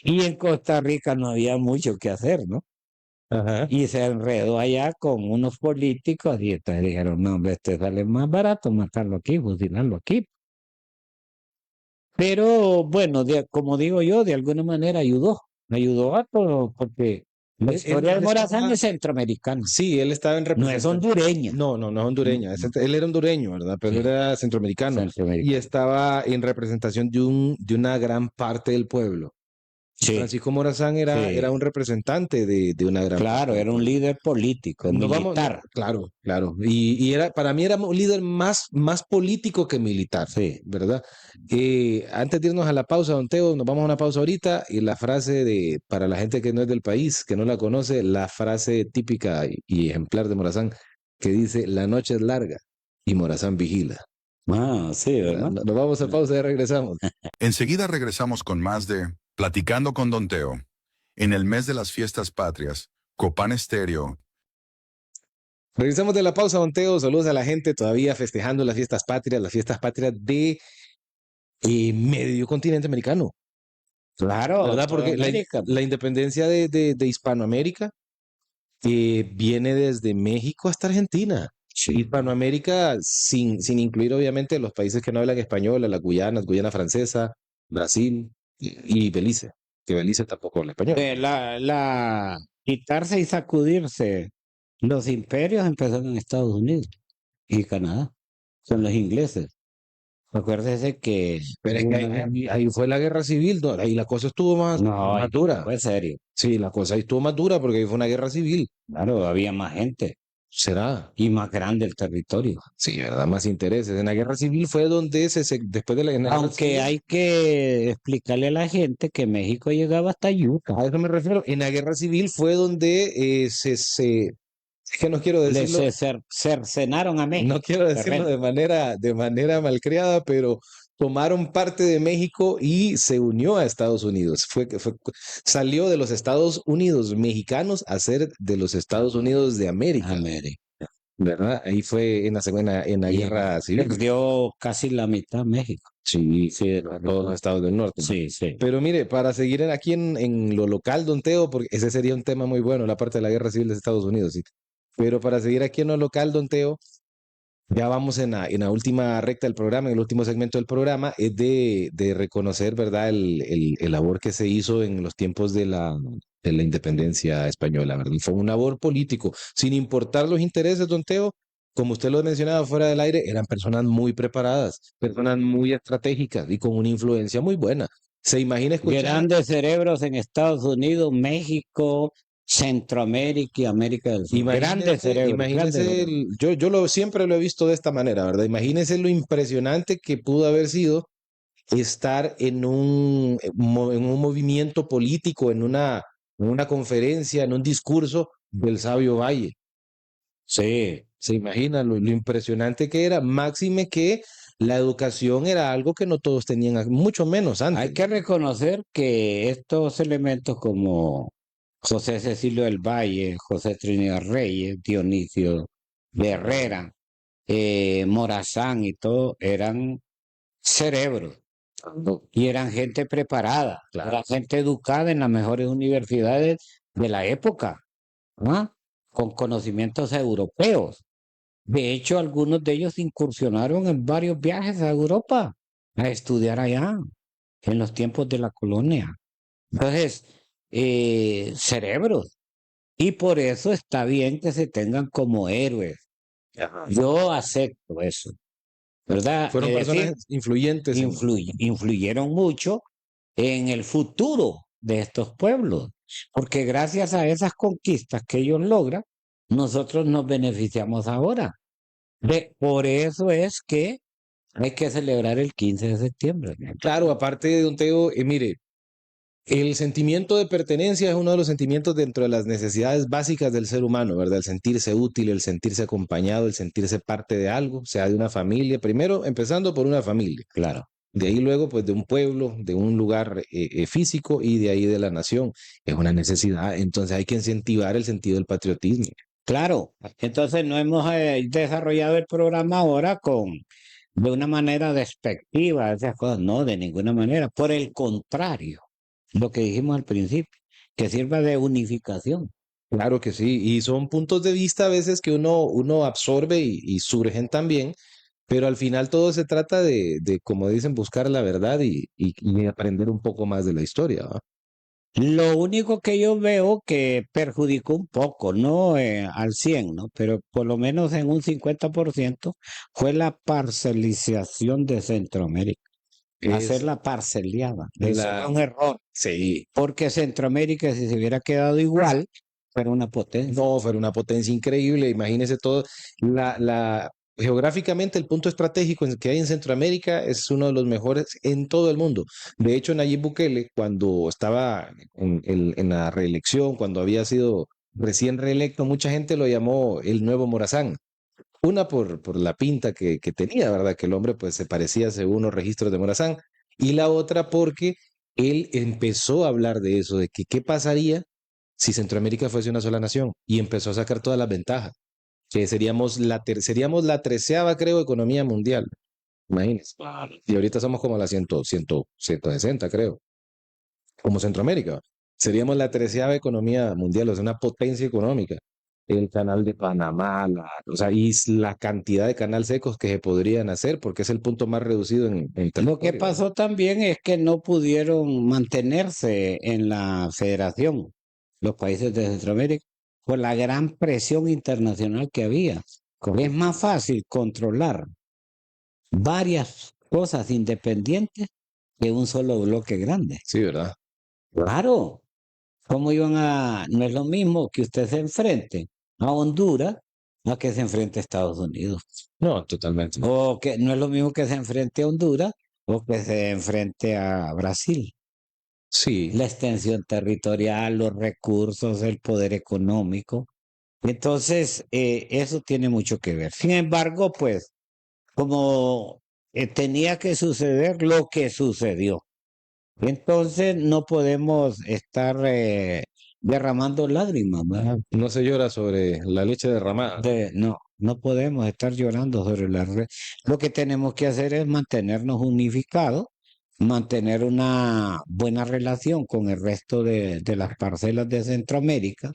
Y en Costa Rica no había mucho que hacer, ¿no? Ajá. Y se enredó allá con unos políticos y entonces dijeron, no, hombre, este sale más barato matarlo aquí, fusilarlo aquí. Pero bueno, como digo yo, de alguna manera ayudó a todo, porque la historia de Morazán es centroamericana, Sí, él estaba en no es representación. hondureña. No, no es hondureña. Él era hondureño, ¿verdad? Pero Sí. era centroamericano. Centroamericana. Y estaba en representación de una gran parte del pueblo. Sí, Francisco Morazán era un representante de una gran claro, parte. era un líder político, militar. Claro, claro. Y para mí era un líder más político que militar, Sí. ¿verdad? Antes de irnos a la pausa, don Teo, nos vamos a una pausa ahorita y la frase para la gente que no es del país, que no la conoce, la frase típica y ejemplar de Morazán que dice, la noche es larga y Morazán vigila. Sí, ¿verdad? Nos vamos a pausa y regresamos. Enseguida regresamos con más de Platicando con Don Teo. En el mes de las fiestas patrias, Copán Estéreo. Regresamos de la pausa, don Teo. Saludos a la gente todavía festejando las fiestas patrias de medio continente americano. Claro, ¿Verdad? toda Porque América. la independencia de Hispanoamérica viene desde México hasta Argentina. Sí. Hispanoamérica, sin incluir obviamente los países que no hablan español, las Guyanas, Guyana Francesa, Brasil y Belice, que Belice tampoco habla español. Quitarse y sacudirse los imperios empezaron en Estados Unidos y Canadá, son los ingleses. Acuérdese que Pero es que ahí fue la guerra civil, ¿no? Ahí la cosa estuvo no, más dura. fue serio. Sí, la cosa ahí estuvo más dura porque ahí fue una guerra civil. Claro, había más gente ¿Será? y más grande el territorio. Sí, ¿verdad? Más intereses. En la guerra civil fue donde después de la guerra Aunque civil, hay que explicarle a la gente que México llegaba hasta Utah. a eso me refiero. En la guerra civil fue donde es que no quiero Les decirlo, cercenaron a no México. quiero decirlo Terreno. de manera malcriada, pero tomaron parte de México y se unió a Estados Unidos. Salió de los Estados Unidos mexicanos a ser de los Estados Unidos de América, América. ¿verdad? Ahí fue en la Y guerra civil. perdió casi la mitad México. Sí, Sí, de todos los estados del norte. sí, sí. Pero mire, para seguir aquí en lo local, don Teo, porque ese sería un tema muy bueno, la parte de la guerra civil de Estados Unidos, sí. Pero para seguir aquí en lo local, don Teo, ya vamos en la última recta del programa, en el último segmento del programa, es de reconocer, ¿verdad?, el labor que se hizo en los tiempos de la independencia española, ¿verdad? Y fue un labor político, sin importar los intereses, don Teo, como usted lo mencionaba fuera del aire, eran personas muy preparadas, personas muy estratégicas y con una influencia muy buena. ¿Se imagina escuchar? Grandes cerebros en Estados Unidos, México, Centroamérica y América del Sur. Grandes cerebros, grandes Imagínese, cerebros. siempre lo he visto de esta manera, ¿verdad? Imagínese lo impresionante que pudo haber sido estar en un movimiento político, en una conferencia, en un discurso del sabio Valle. Sí, ¿Se imagina lo impresionante que era? Máxime que la educación era algo que no todos tenían, mucho menos antes. hay que reconocer que estos elementos como José Cecilio del Valle, José Trinidad Reyes, Dionisio de Herrera, Morazán y todo, eran cerebros y eran gente preparada, Claro. era gente educada en las mejores universidades de la época, ¿ah? Con conocimientos europeos. De hecho, algunos de ellos incursionaron en varios viajes a Europa a estudiar allá, en los tiempos de la colonia. Entonces, cerebros. Y por eso está bien que se tengan como héroes. Ajá. Yo acepto eso, ¿verdad? Fueron Es decir, personas influyentes. influyeron mucho en el futuro de estos pueblos, porque gracias a esas conquistas que ellos logran, nosotros nos beneficiamos ahora. Por eso es que hay que celebrar el 15 de septiembre. Claro, aparte de don Teo, mire, el sentimiento de pertenencia es uno de los sentimientos dentro de las necesidades básicas del ser humano, ¿verdad? El sentirse útil, el sentirse acompañado, el sentirse parte de algo, sea de una familia, primero empezando por una familia, Claro. de ahí luego pues de un pueblo, de un lugar físico y de ahí de la nación. Es una necesidad, entonces hay que incentivar el sentido del patriotismo. Claro, entonces no hemos desarrollado el programa ahora de una manera despectiva, esas cosas, no, de ninguna manera. Por el contrario, lo que dijimos al principio, que sirva de unificación. Claro que sí, y son puntos de vista a veces que uno absorbe y surgen también, pero al final todo se trata como dicen, buscar la verdad y aprender un poco más de la historia, ¿va? Lo único que yo veo que perjudicó un poco, no al 100, ¿no? Pero por lo menos en un 50% fue la parcelización de Centroamérica. Hacerla parceliada. Eso fue un error. Sí, Porque Centroamérica, si se hubiera quedado igual, fuera una potencia. no, fue una potencia increíble, imagínese todo, geográficamente el punto estratégico que hay en Centroamérica es uno de los mejores en todo el mundo. De hecho, Nayib Bukele, cuando estaba en la reelección, cuando había sido recién reelecto, mucha gente lo llamó el nuevo Morazán. Una por la pinta que tenía, ¿verdad? Que el hombre pues se parecía según los registros de Morazán. Y la otra porque él empezó a hablar de eso, de que qué pasaría si Centroamérica fuese una sola nación. Y empezó a sacar todas las ventajas. Que seríamos la 13ª, creo, economía mundial. Imagínense. Y ahorita somos como la 160, creo. Como Centroamérica. Seríamos la 13ª economía mundial, o sea, una potencia económica. el canal de Panamá, o sea, y la cantidad de canal secos que se podrían hacer, porque es el punto más reducido en Lo que territorio. pasó también es que no pudieron mantenerse en la federación, los países de Centroamérica, por la gran presión internacional que había. Es más fácil controlar varias cosas independientes que un solo bloque grande. Sí, ¿verdad? Claro, ¿cómo iban a...? No es lo mismo que usted se enfrente a Honduras a que se enfrente a Estados Unidos. No, totalmente. O que no es lo mismo que se enfrente a Honduras o que se enfrente a Brasil. Sí, La extensión territorial, los recursos, el poder económico. Entonces, eso tiene mucho que ver. Sin embargo, pues, como tenía que suceder lo que sucedió. Entonces no podemos estar derramando lágrimas, ¿verdad? no se llora sobre la leche derramada. No, no podemos estar llorando sobre la red. Lo que tenemos que hacer es mantenernos unificados, mantener una buena relación con el resto de las parcelas de Centroamérica,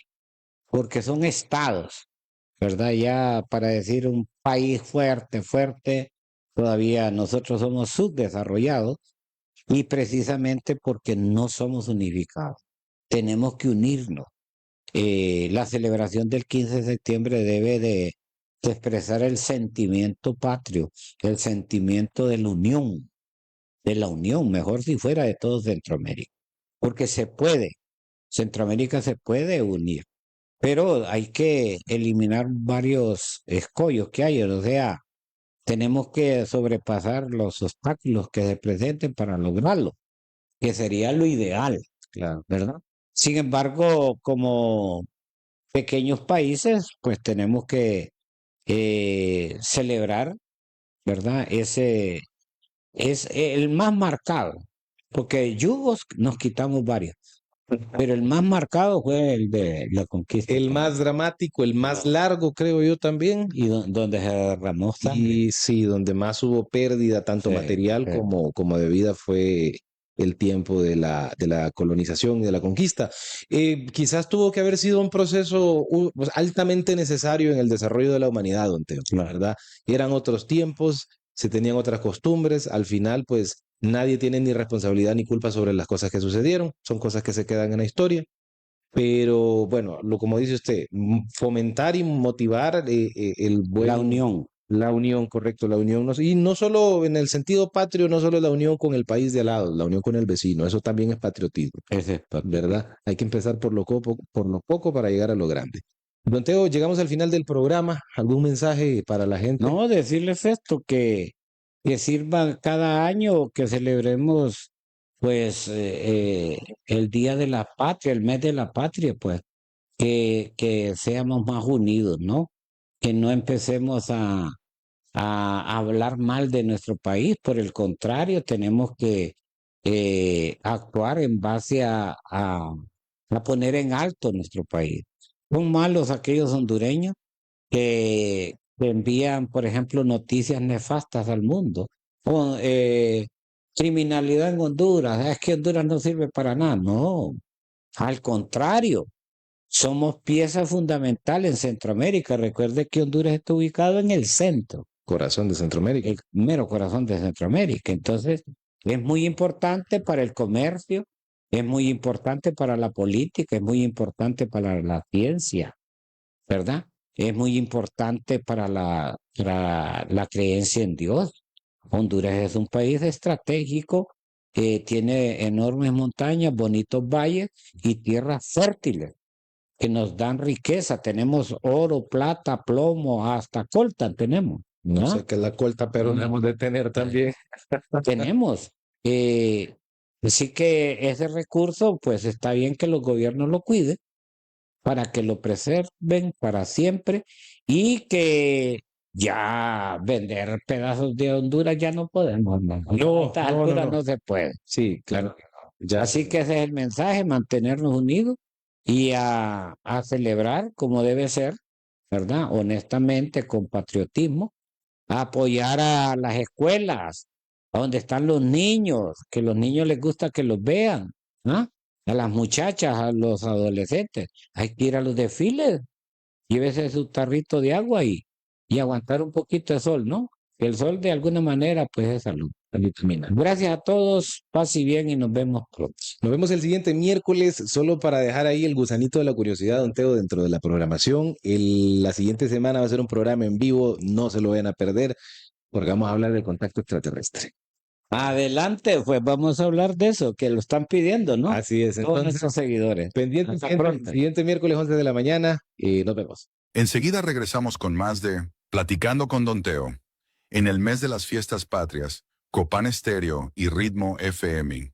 porque son estados, ¿verdad? Ya para decir un país fuerte, fuerte, todavía nosotros somos subdesarrollados y precisamente porque no somos unificados. Tenemos que unirnos. La celebración del 15 de septiembre debe de expresar el sentimiento patrio, el sentimiento de la unión, mejor si fuera de todo Centroamérica, porque se puede, Centroamérica se puede unir, pero hay que eliminar varios escollos que hay, o sea, tenemos que sobrepasar los obstáculos que se presenten para lograrlo, que sería lo ideal, Claro. ¿verdad? Sin embargo, como pequeños países, pues tenemos que celebrar, ¿verdad? Ese es el más marcado, porque yugos nos quitamos varios, pero el más marcado fue el de la conquista El más dramático, el más largo, creo yo también. y donde se derramó sangre. Y sí, donde más hubo pérdida, tanto Sí, material sí. como de vida, fue el tiempo de la colonización y de la conquista. Quizás tuvo que haber sido un proceso pues, altamente necesario en el desarrollo de la humanidad, don Teo, Claro. ¿verdad? Eran otros tiempos, se tenían otras costumbres, al final, pues nadie tiene ni responsabilidad ni culpa sobre las cosas que sucedieron, son cosas que se quedan en la historia. Pero bueno, como dice usted, fomentar y motivar el La buen, unión. la unión, correcto, la unión. Y no solo en el sentido patrio, no solo la unión con el país de al lado, la unión con el vecino, eso también es patriotismo, Ese es ¿verdad? Hay que empezar por lo poco para llegar a lo grande. Don Teo, llegamos al final del programa. ¿Algún mensaje para la gente? No, decirles esto, que sirva cada año, que celebremos pues el Día de la Patria, el mes de la patria, pues, que seamos más unidos, ¿no? Que no empecemos a hablar mal de nuestro país, por el contrario, tenemos que actuar en base a poner en alto nuestro país. Son malos aquellos hondureños que envían, por ejemplo, noticias nefastas al mundo. O, criminalidad en Honduras, es que Honduras no sirve para nada. No, al contrario, somos pieza fundamental en Centroamérica. Recuerde que Honduras está ubicado en el centro, Corazón de Centroamérica. el mero corazón de Centroamérica. Entonces, es muy importante para el comercio, es muy importante para la política, es muy importante para la ciencia, ¿verdad? Es muy importante para la creencia en Dios. Honduras es un país estratégico que tiene enormes montañas, bonitos valles y tierras fértiles que nos dan riqueza. Tenemos oro, plata, plomo, hasta coltan tenemos, No ¿no? sé qué es la colta, pero debemos de tener también. Tenemos. Así que ese recurso, pues está bien que los gobiernos lo cuiden para que lo preserven para siempre y que ya vender pedazos de Honduras ya no podemos. No, No, a estas no, no, alturas no. no se puede. Sí, claro. Ya. Así que ese es el mensaje, mantenernos unidos y a celebrar como debe ser, ¿verdad? Honestamente, con patriotismo, a apoyar a las escuelas, a donde están los niños, que los niños les gusta que los vean, ¿ah? A las muchachas, a los adolescentes, hay que ir a los desfiles, llévese su tarrito de agua y aguantar un poquito de sol, ¿no? El sol de alguna manera pues es salud, la vitamina. Gracias a todos, paz y bien y nos vemos pronto. Nos vemos el siguiente miércoles, solo para dejar ahí el gusanito de la curiosidad, don Teo, dentro de la programación. La siguiente semana va a ser un programa en vivo, no se lo vayan a perder, porque vamos a hablar del contacto extraterrestre. Adelante, pues vamos a hablar de eso, que lo están pidiendo, ¿no? Así es, Todos entonces, nuestros seguidores. pendientes, Hasta pronto. siguiente miércoles 11 de la mañana, y nos vemos. Enseguida regresamos con más de Platicando con Don Teo. En el mes de las fiestas patrias, Copán Estéreo y Ritmo FM.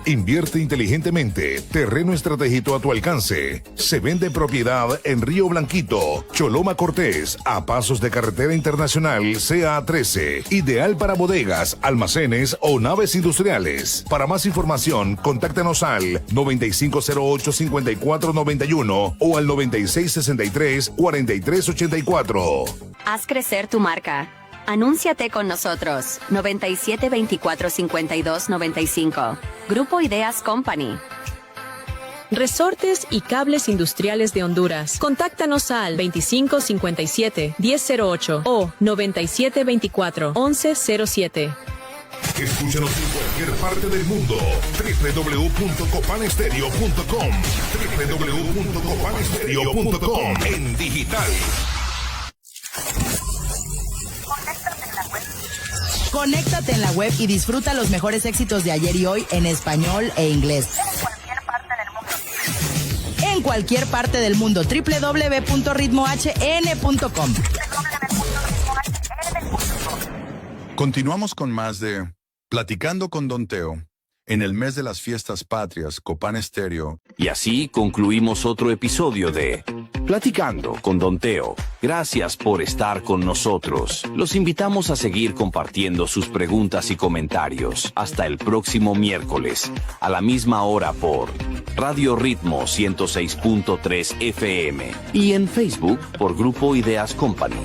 Invierte inteligentemente. Terreno estratégico a tu alcance. Se vende propiedad en Río Blanquito, Choloma Cortés, a pasos de carretera internacional CA13. Ideal para bodegas, almacenes o naves industriales. Para más información, contáctanos al 9508-5491 o al 9663-4384. Haz crecer tu marca. Anúnciate con nosotros. 9724-5295. Grupo Ideas Company. Resortes y Cables Industriales de Honduras. Contáctanos al 2557-1008 o 9724-1107. Escúchanos en cualquier parte del mundo. www.copanestereo.com. www.copanestereo.com. En digital. Conéctate en la web y disfruta los mejores éxitos de ayer y hoy en español e inglés. En cualquier parte del mundo. www.ritmohn.com. Continuamos con más de Platicando con Don Teo. En el mes de las fiestas patrias, Copán Estéreo. Y así concluimos otro episodio de Platicando con Don Teo. Gracias por estar con nosotros. Los invitamos a seguir compartiendo sus preguntas y comentarios. Hasta el próximo miércoles, a la misma hora por Radio Ritmo 106.3 FM y en Facebook por Grupo Ideas Company.